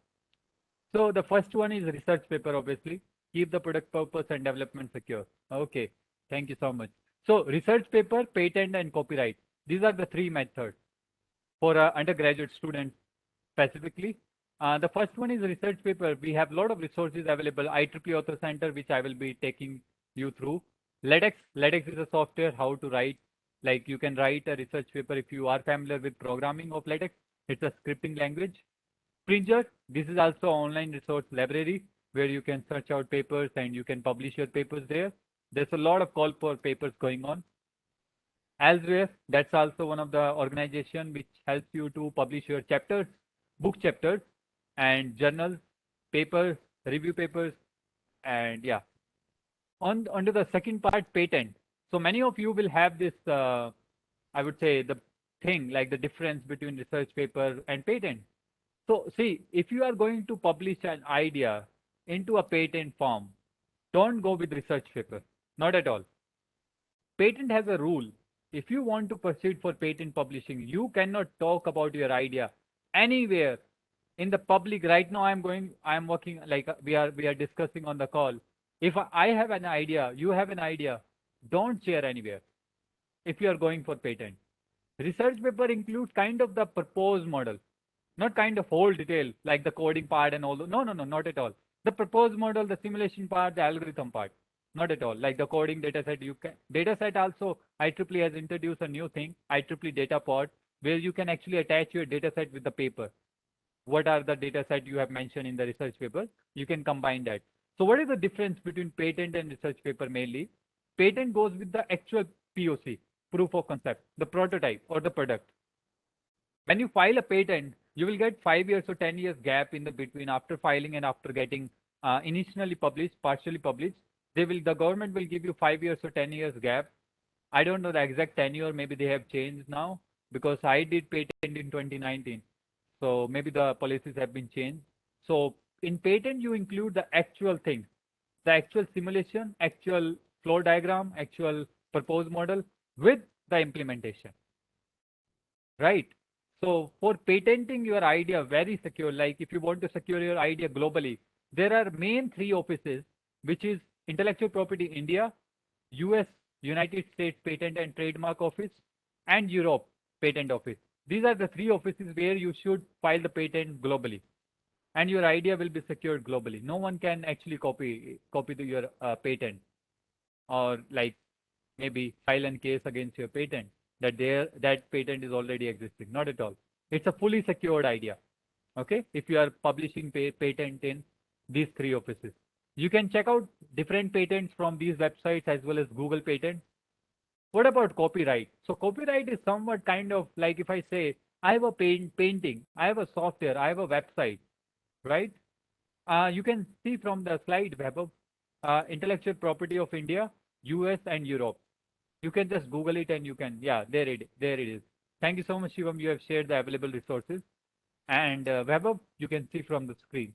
So the first one is research paper, obviously. Keep the product purpose and development secure. Okay, thank you so much. So research paper, patent, and copyright. These are the 3 methods for undergraduate students specifically. The first one is research paper. We have a lot of resources available. IEEE Author Center, which I will be taking you through. LedX. LedX is a software how to write. Like you can write a research paper if you are familiar with programming of LedX. It's a scripting language. Springer. This is also an online resource library where you can search out papers and you can publish your papers there. There's a lot of call for papers going on. Elsewhere, that's also one of the organization which helps you to publish your chapters, book chapters, and journals, papers, review papers, and yeah. Onto the second part, patent. So many of you will have this, I would say, the thing like the difference between research paper and patent. So see, if you are going to publish an idea into a patent form, don't go with research paper, not at all. Patent has a rule. If you want to proceed for patent publishing, you cannot talk about your idea anywhere in the public. Right now, I am working like we are discussing on the call. If I have an idea, you have an idea, don't share anywhere if you are going for patent. Research paper includes kind of the proposed model, not kind of whole detail like the coding part and all. No, not at all. The proposed model, the simulation part, the algorithm part, not at all. Like the coding dataset, dataset also IEEE has introduced a new thing, IEEE data pod, where you can actually attach your dataset with the paper. What are the dataset you have mentioned in the research paper? You can combine that. So what is the difference between patent and research paper mainly? Patent goes with the actual POC, proof of concept, the prototype or the product. When you file a patent, you will get 5 years or 10 years gap in the between after filing and after getting initially published, partially published. The government will give you 5 years or 10 years gap. I don't know the exact tenure. Maybe they have changed now because I did patent in 2019. So maybe the policies have been changed. So in patent, you include the actual thing, the actual simulation, actual flow diagram, actual proposed model with the implementation, right? So for patenting your idea very secure, like if you want to secure your idea globally, there are main three offices, which is Intellectual Property India, US, United States Patent and Trademark Office, and Europe Patent Office. These are the three offices where you should file the patent globally, and your idea will be secured globally. No one can actually copy your patent, or like maybe file a case against your patent that patent is already existing. Not at all. It's a fully secured idea. Okay, if you are publishing patent in these three offices, you can check out different patents from these websites as well as Google Patent. What about copyright? So copyright is somewhat kind of like if I say I have a painting, I have a software, I have a website, right? You can see from the slide, Vaibhav, Intellectual Property of India, US and Europe. You can just Google it and you can, yeah, there it is. Thank you so much, Shivam. You have shared the available resources. And Vaibhav, you can see from the screen.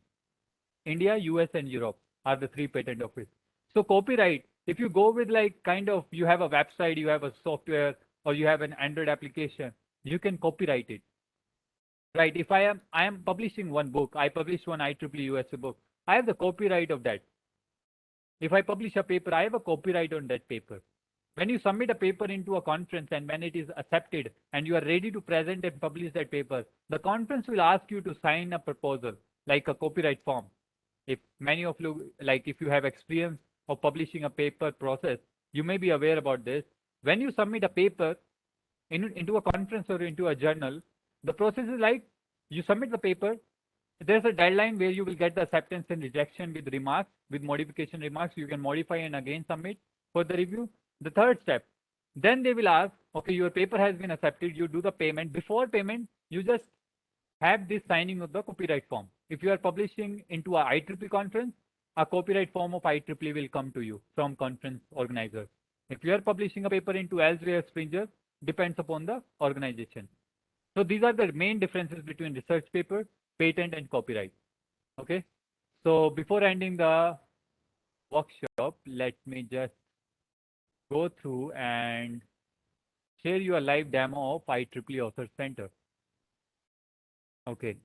India, US and Europe are the three patent office. So copyright, if you go with like kind of, you have a website, you have a software, or you have an Android application, you can copyright it. Right, if I am publishing one book, I publish one IEEE USA book, I have the copyright of that. If I publish a paper, I have a copyright on that paper. When you submit a paper into a conference and when it is accepted and you are ready to present and publish that paper, the conference will ask you to sign a proposal, like a copyright form. If many of you, like if you have experience of publishing a paper process, you may be aware about this. When you submit a paper into a conference or into a journal, the process is like you submit the paper, there's a deadline where you will get the acceptance and rejection with remarks, with modification remarks. You can modify and again submit for the review. The third step, then they will ask, okay, your paper has been accepted. You do the payment. Before payment, you just have this signing of the copyright form. If you are publishing into a IEEE conference, a copyright form of IEEE will come to you from conference organizer. If you are publishing a paper into Elsevier Springer, depends upon the organization. So these are the main differences between research paper, patent and copyright. Okay. So before ending the workshop, let me just go through and share you a live demo of IEEE Author Center. Okay.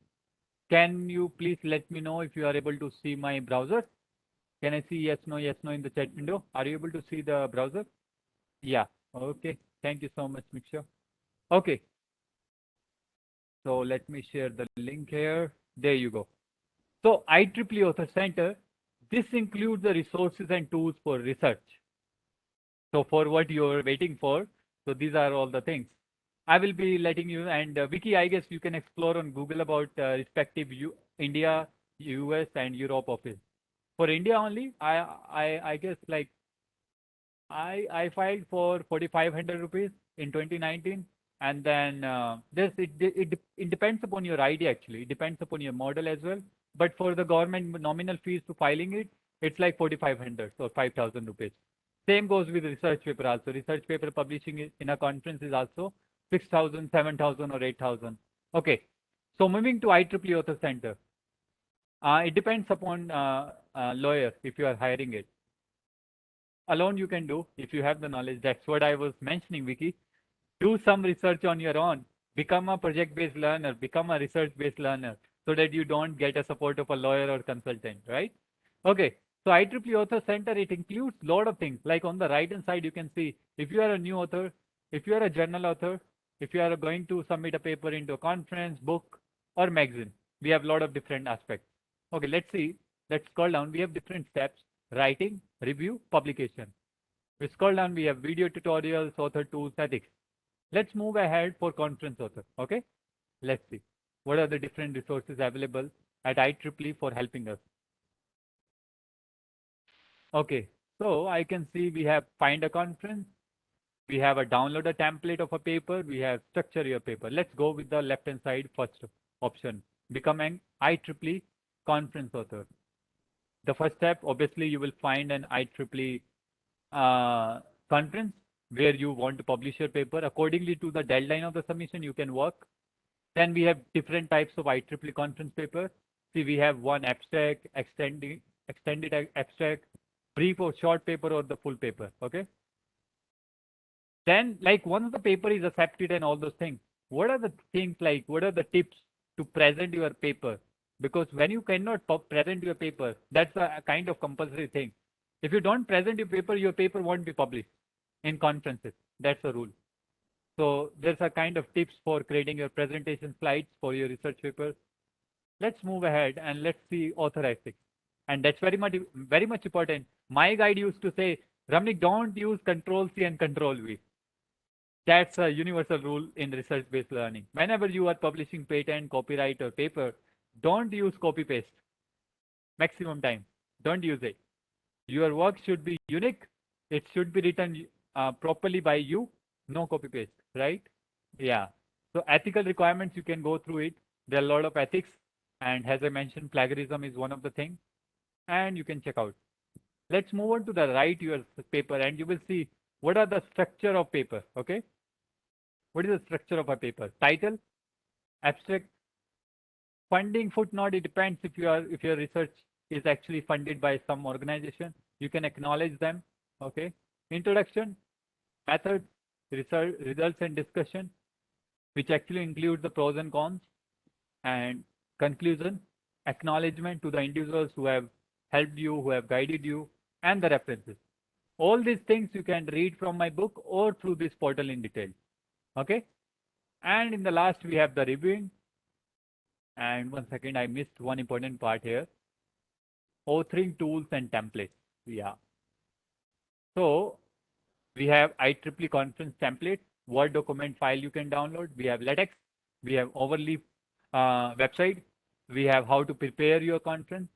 Can you please let me know if you are able to see my browser? Can I see yes, no in the chat window? Are you able to see the browser? Yeah. Okay. Thank you so much, Miksha. Okay. So let me share the link here. There you go. So IEEE Author Center, this includes the resources and tools for research. So for what you're waiting for, so these are all the things. I will be letting you, and Vicky, I guess you can explore on Google about respective India, US and Europe office. For India only, I guess like I filed for 4,500 rupees in 2019. And then it depends upon your idea actually. It depends upon your model as well. But for the government nominal fees to filing it, it's like 4,500 or 5,000 rupees. Same goes with research paper also. Research paper publishing in a conference is also 6,000, 7,000 or 8,000. Okay. So moving to IEEE Author Center. It depends upon lawyer if you are hiring it. Alone you can do if you have the knowledge. That's what I was mentioning, Vicky. Do some research on your own. Become a project-based learner. Become a research-based learner so that you don't get a support of a lawyer or consultant, right? Okay. So IEEE Author Center, it includes a lot of things. Like on the right-hand side, you can see if you are a new author, if you are a journal author, if you are going to submit a paper into a conference, book, or magazine, we have a lot of different aspects. Okay, let's see. Let's scroll down. We have different steps: writing, review, publication. We scroll down, we have video tutorials, author tools, ethics. Let's move ahead for conference author. Okay, let's see what are the different resources available at IEEE for helping us. Okay, so I can see we have find a conference, we have a download a template of a paper, we have structure your paper. Let's go with the left hand side first option, become an IEEE conference author. The first step, obviously you will find an IEEE conference where you want to publish your paper. Accordingly to the deadline of the submission, you can work. Then we have different types of IEEE conference paper. See, we have one abstract, extended abstract, brief or short paper, or the full paper. Okay. Then, like once the paper is accepted and all those things, what are the things like? What are the tips to present your paper because when you cannot present your paper, that's a kind of compulsory thing. If you don't present your paper won't be published in conferences. That's the rule. So there's a kind of tips for creating your presentation slides for your research paper. Let's move ahead and let's see author ethics. And that's very much important. My guide used to say, Ramnik, don't use Control C and Control V. That's a universal rule in research-based learning. Whenever you are publishing patent, copyright, or paper, don't use copy-paste. Maximum time. Don't use it. Your work should be unique. It should be written properly by you. No copy-paste, right? Yeah. So ethical requirements, you can go through it. There are a lot of ethics. And as I mentioned, plagiarism is one of the things. And you can check out. Let's move on to the write your paper and you will see what are the structure of paper, okay? What is the structure of a paper? Title, abstract, funding footnote. It depends if your research is actually funded by some organization. You can acknowledge them, okay? Introduction, methods, results and discussion, which actually includes the pros and cons, and conclusion, acknowledgement to the individuals who have helped you, who have guided you, and the references. All these things you can read from my book or through this portal in detail. Okay. And in the last, we have the reviewing. And 1 second, I missed one important part here. Authoring tools and templates. Yeah. So we have IEEE conference template, Word document file you can download. We have LaTeX. We have Overleaf website. We have how to prepare your conference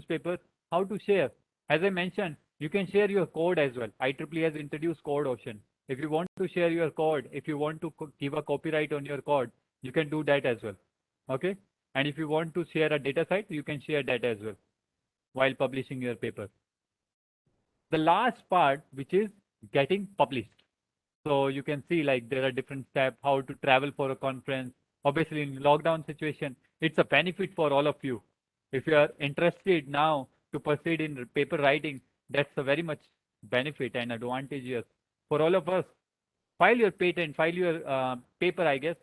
paper, how to share. As I mentioned, you can share your code as well. IEEE has introduced Code Ocean. If you want to share your code, if you want to give a copyright on your code, you can do that as well. Okay. And if you want to share a data site, you can share that as well while publishing your paper. The last part, which is getting published. So you can see like there are different steps, how to travel for a conference. Obviously in lockdown situation, it's a benefit for all of you. If you are interested now to proceed in paper writing, that's a very much benefit and advantageous for all of us. File your patent, file your paper, I guess,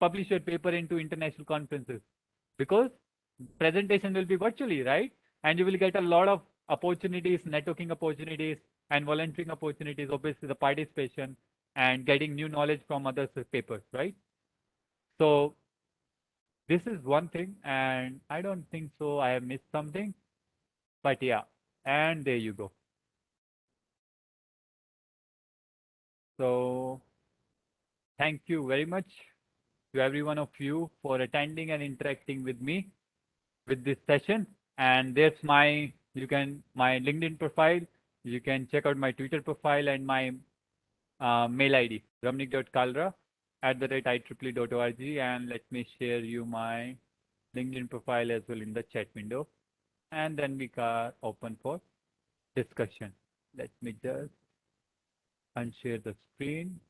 publish your paper into international conferences because presentation will be virtually, right? And you will get a lot of opportunities, networking opportunities, and volunteering opportunities, obviously the participation and getting new knowledge from others' papers, right? So this is one thing, and I don't think so I have missed something, but yeah, and there you go. So thank you very much to every one of you for attending and interacting with me with this session. And there's my LinkedIn profile. You can check out my Twitter profile and my mail ID, ramnik.kalra@ieee.org. And let me share you my LinkedIn profile as well in the chat window. And then we are open for discussion. Let me just unshare the screen.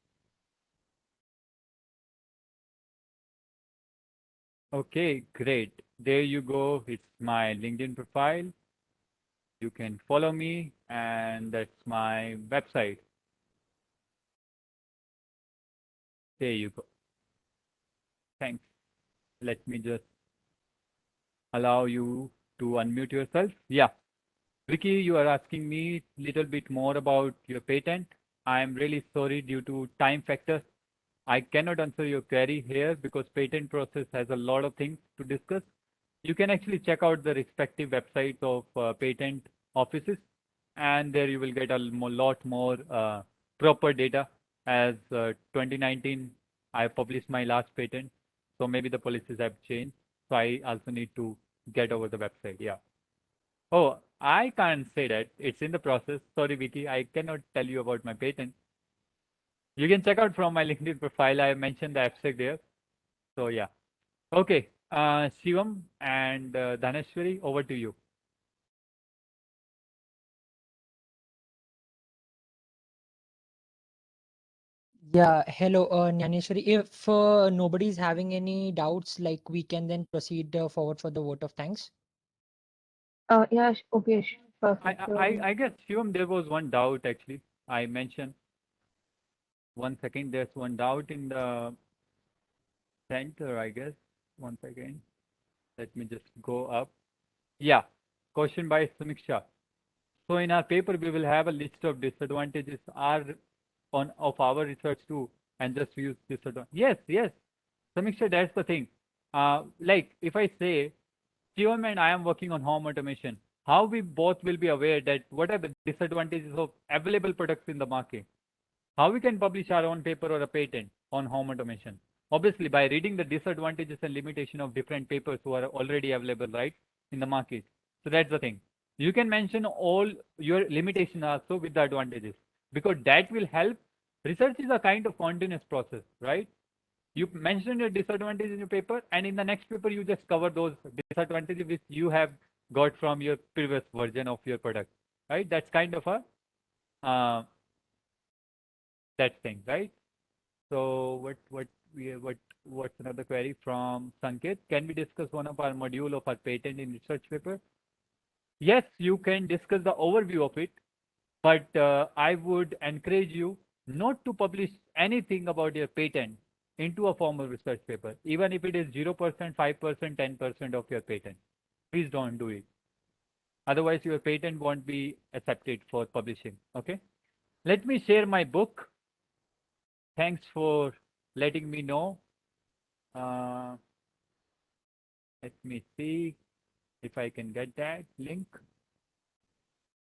Okay, great. There you go. It's my LinkedIn profile. You can follow me, and that's my website. There you go. Thanks. Let me just allow you to unmute yourself. Yeah. Vicky, you are asking me a little bit more about your patent. I am really sorry due to time factor. I cannot answer your query here because patent process has a lot of things to discuss. You can actually check out the respective websites of patent offices, and there you will get a lot more proper data. As 2019, I published my last patent, so maybe the policies have changed. So I also need to get over the website. Yeah. Oh, I can't say that. It's in the process. Sorry, Vicky, I cannot tell you about my patent. You can check out from my LinkedIn profile. I mentioned the abstract there. So yeah. Okay. Shivam and Dhaneshwari, over to you. Yeah, hello, Nyaneshwari. If nobody is having any doubts, like we can then proceed forward for the vote of thanks. Yeah, okay, perfect. I guess, Shivam, there was one doubt actually. I mentioned 1 second. There's one doubt in the center, I guess. 1 second. Let me just go up. Yeah, question by Samiksha. So in our paper, we will have a list of disadvantages of our research too, and just use disadvantage. Yes, yes, Samiksha, that's the thing. Like if I say, Shivam and I am working on home automation, how we both will be aware that what are the disadvantages of available products in the market? How we can publish our own paper or a patent on home automation? Obviously, by reading the disadvantages and limitation of different papers who are already available, right, in the market. So that's the thing. You can mention all your limitations also with the advantages, because that will help. Research is a kind of continuous process, right? You mention your disadvantages in your paper, and in the next paper, you just cover those disadvantages which you have got from your previous version of your product, right? That's kind of a that thing, right? So what's another query from Sanket? Can we discuss one of our module of our patent in research paper? Yes, you can discuss the overview of it, but I would encourage you not to publish anything about your patent into a formal research paper, even if it is 0%, 5%, 10% of your patent. Please don't do it. Otherwise, your patent won't be accepted for publishing. Okay. Let me share my book. Thanks for letting me know. Let me see if I can get that link.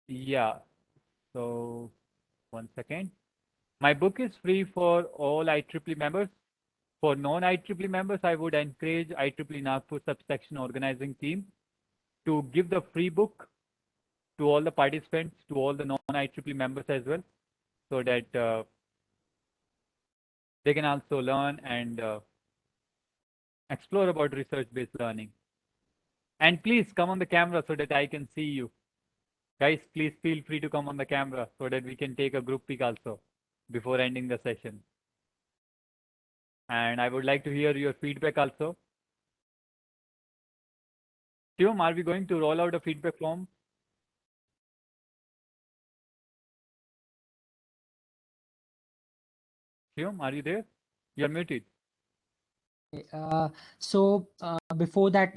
Yeah. So 1 second. My book is free for all IEEE members. For non-IEEE members, I would encourage IEEE Nagpur subsection organizing team to give the free book to all the participants, to all the non-IEEE members as well, so that they can also learn and explore about research-based learning. And please come on the camera so that I can see you. Guys, please feel free to come on the camera so that we can take a group pic also before ending the session. And I would like to hear your feedback also. Shivam, are we going to roll out a feedback form? Shivam, are you there? You're muted. Before that,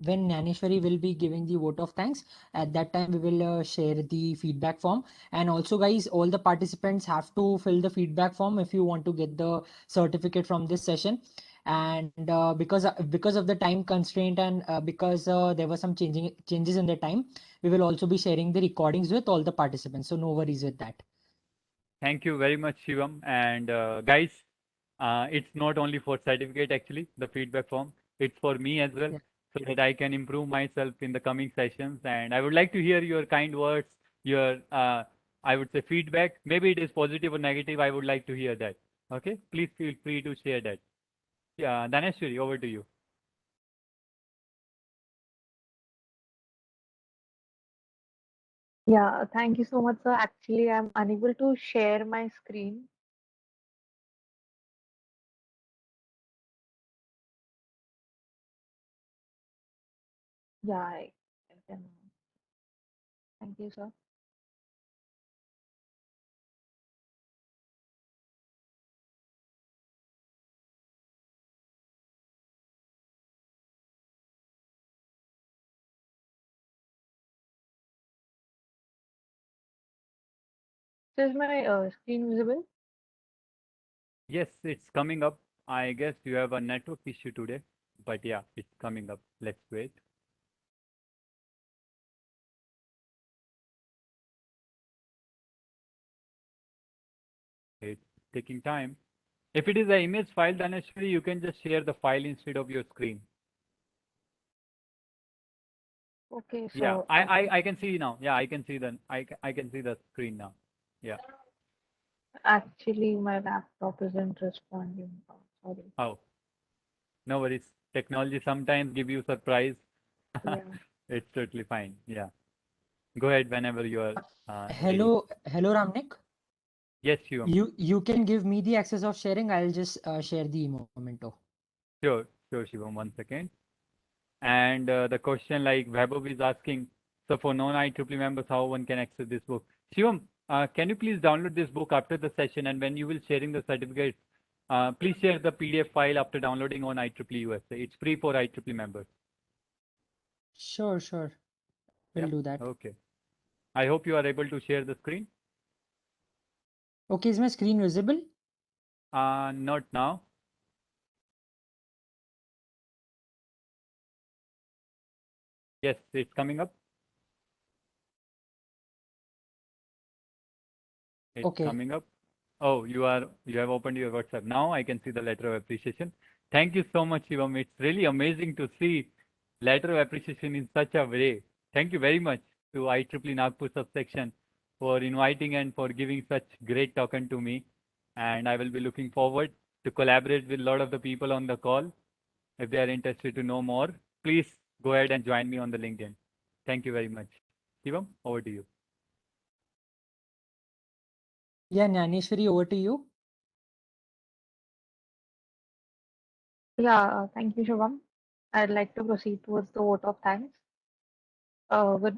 when Naneshwari will be giving the vote of thanks, at that time we will share the feedback form. And also, guys, all the participants have to fill the feedback form if you want to get the certificate from this session. And because of the time constraint, and because there were some changes in the time, we will also be sharing the recordings with all the participants. So no worries with that. Thank you very much, Shivam. And guys, it's not only for certificate actually, the feedback form. It's for me as well, Yeah. so that I can improve myself in the coming sessions. And I would like to hear your kind words, your I would say feedback. Maybe it is positive or negative. I would like to hear that. Okay, please feel free to share that. Yeah, Daneshwari, over to you. Yeah, thank you so much, sir. Actually, I'm unable to share my screen. Yeah, I can. Thank you, sir. So is my screen visible? Yes, it's coming up. I guess you have a network issue today, but yeah, it's coming up. Let's wait. It's taking time. If it is an image file, then actually you can just share the file instead of your screen. Okay, Yeah, so I can see now. Yeah, I can see I can see the screen now. Yeah. actually my laptop isn't responding. Oh, sorry. Oh, no worries. Technology sometimes give you surprise. Yeah. It's totally fine. Yeah. Go ahead whenever you are ready. Hello, Ramnik. Yes, Shivam. You can give me the access of sharing. I'll just share the memento. Sure, sure, Shivam. 1 second. And the question like Vaibhav is asking, so for non-IEEE members, how one can access this book? Shivam, can you please download this book after the session, and when you will sharing the certificate, please share the PDF file after downloading on IEEE USA. It's free for IEEE members. Sure, sure. We'll Yep. do that. Okay. I hope you are able to share the screen. Okay, is my screen visible? Not now. Yes, it's coming up. It's Okay. coming up. Oh, you have opened your WhatsApp. Now I can see the letter of appreciation. Thank you so much, Shivam. It's really amazing to see letter of appreciation in such a way. Thank you very much to IEEE Nagpur subsection for inviting and for giving such great token to me. And I will be looking forward to collaborate with a lot of the people on the call. If they are interested to know more, please go ahead and join me on the LinkedIn. Thank you very much. Shivam, over to you. Yeah, Nyaneshwari, over to you. Yeah, thank you, Shubham. I'd like to proceed towards the vote of thanks. With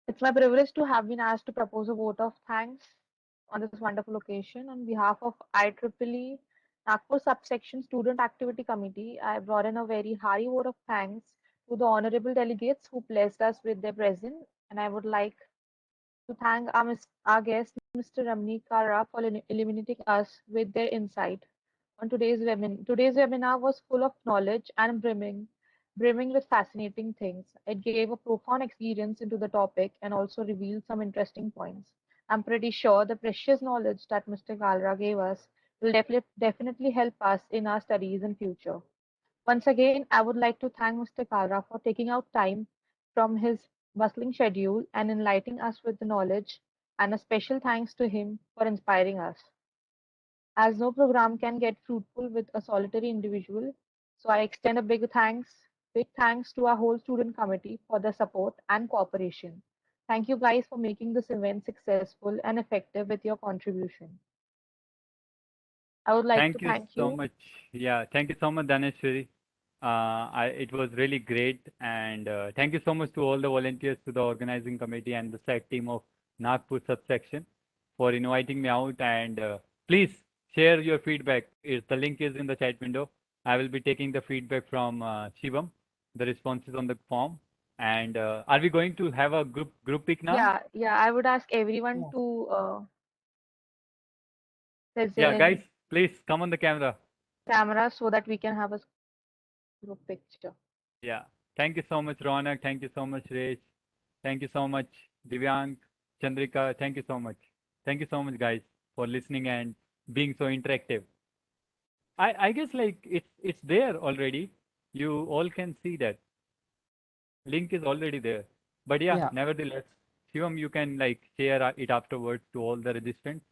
It's my privilege to have been asked to propose a vote of thanks on this wonderful occasion. On behalf of IEEE Nagpur Subsection Student Activity Committee, I brought in a very hearty vote of thanks to the honorable delegates who blessed us with their presence, and I would like to thank our guest, Mr. Ramneek Kara, for illuminating us with their insight on today's webinar. Today's webinar was full of knowledge and brimming with fascinating things. It gave a profound experience into the topic and also revealed some interesting points. I'm pretty sure the precious knowledge that Mr. Kalra gave us will definitely help us in our studies in future. Once again, I would like to thank Mr. Kalra for taking out time from his bustling schedule and enlightening us with the knowledge, and a special thanks to him for inspiring us. As no program can get fruitful with a solitary individual, so I extend a big thanks to our whole student committee for their support and cooperation. Thank you guys for making this event successful and effective with your contribution. I would like to Thank you thank so you. much. Yeah, thank you so much, Daneshwari. It was really great. And thank you so much to all the volunteers, to the organizing committee and the SAC team of Nagpur subsection for inviting me out. And please share your feedback. The link is in the chat window. I will be taking the feedback from Shivam, the responses on the form. And are we going to have a group pick now? Yeah, I would ask everyone Yeah. to Yeah, guys, present please come on the camera. camera so that we can have a group picture. Yeah. Thank you so much, Ronak. Thank you so much, Rach. Thank you so much, Divyank, Chandrika. Thank you so much. Thank you so much, guys, for listening and being so interactive. I guess like it's there already. You all can see that. Link is already there. But yeah, Yeah, nevertheless, Shivam, you can like share it afterwards to all the registrants.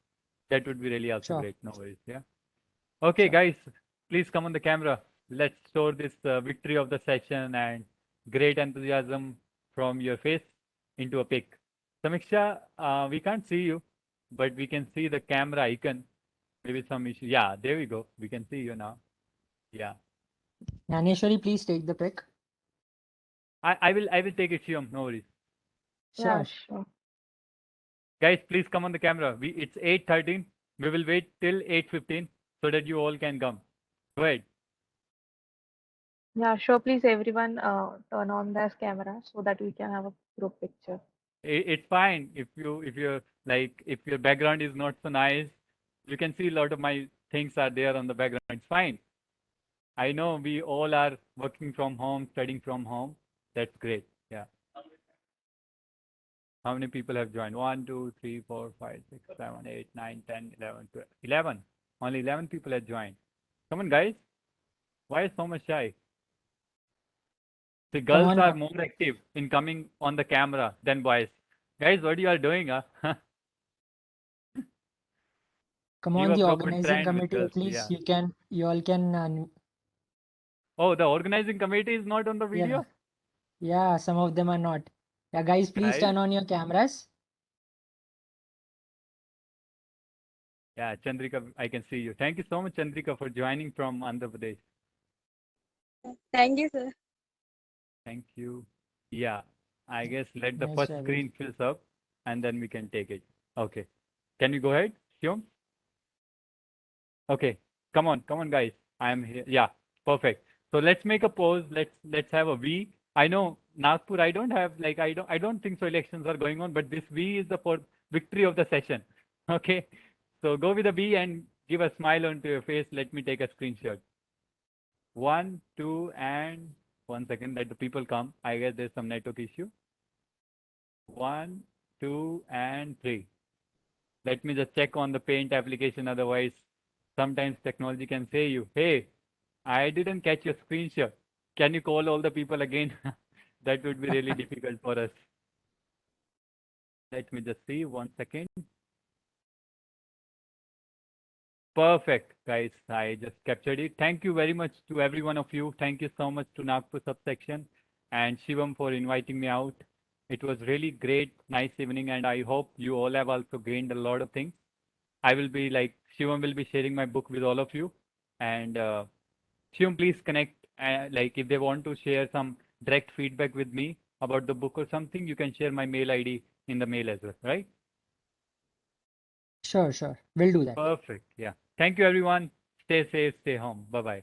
That would be really also sure, great. No worries. Yeah. Okay, sure. guys, please come on the camera. Let's show this victory of the session and great enthusiasm from your face into a pic. Samiksha, we can't see you, but we can see the camera icon. Maybe some issue. Yeah, there we go. We can see you now. Yeah. Nyaneshwari, please take the pic. I will take it, Shivam. No worries. Yeah, Sure. sure. Guys, please come on the camera. It's 8:13. We will wait till 8:15 so that you all can come. Go ahead. Yeah, sure. Please, everyone, turn on this camera so that we can have a group picture. It's fine if you're like if your background is not so nice, you can see a lot of my things are there on the background. It's fine. I know we all are working from home, studying from home. That's great. Yeah. How many people have joined? 1, 2, 3, 4, 5, 6, 7, 8, 9, 10, 11, 12. 11. Only 11 people have joined. Come on, guys. Why so much shy? The Come girls on, are more active in coming on the camera than boys. Guys, what you are doing, huh? come You on, have the proper organizing trend with committee, girls. at least Yeah. you all can, Oh, the organizing committee is not on the yeah, video? yeah, some of them are not. Yeah, guys, please Guys? turn on your cameras. Yeah, Chandrika, I can see you. Thank you so much, Chandrika, for joining from Andhra Pradesh. Thank you, sir. Thank you. Yeah, I guess let the Nice first job. screen fills up and then we can take it. Okay. Can you go ahead, Shivam? Okay, come on, guys. I am here. Yeah, perfect. So let's make a pause. Let's have a V. I know Nagpur. I don't have like I don't think so. Elections are going on, but this V is the for victory of the session. Okay, so go with a V and give a smile onto your face. Let me take a screenshot. 1, 2, and 1 second. Let the people come. I guess there's some network issue. 1, 2, and 3. Let me just check on the Paint application. Otherwise, sometimes technology can say you, hey, I didn't catch your screenshot. Can you call all the people again? That would be really difficult for us. Let me just see 1 second. Perfect, guys. I just captured it. Thank you very much to every one of you. Thank you so much to Nagpur subsection and Shivam for inviting me out. It was really great, nice evening, and I hope you all have also gained a lot of things. I will be like, Shivam will be sharing my book with all of you. And Shivam, please connect. Like if they want to share some direct feedback with me about the book or something, you can share my mail ID in the mail as well, right? Sure, we'll do that. Perfect. Yeah. Thank you, everyone. Stay safe, stay home. Bye-bye.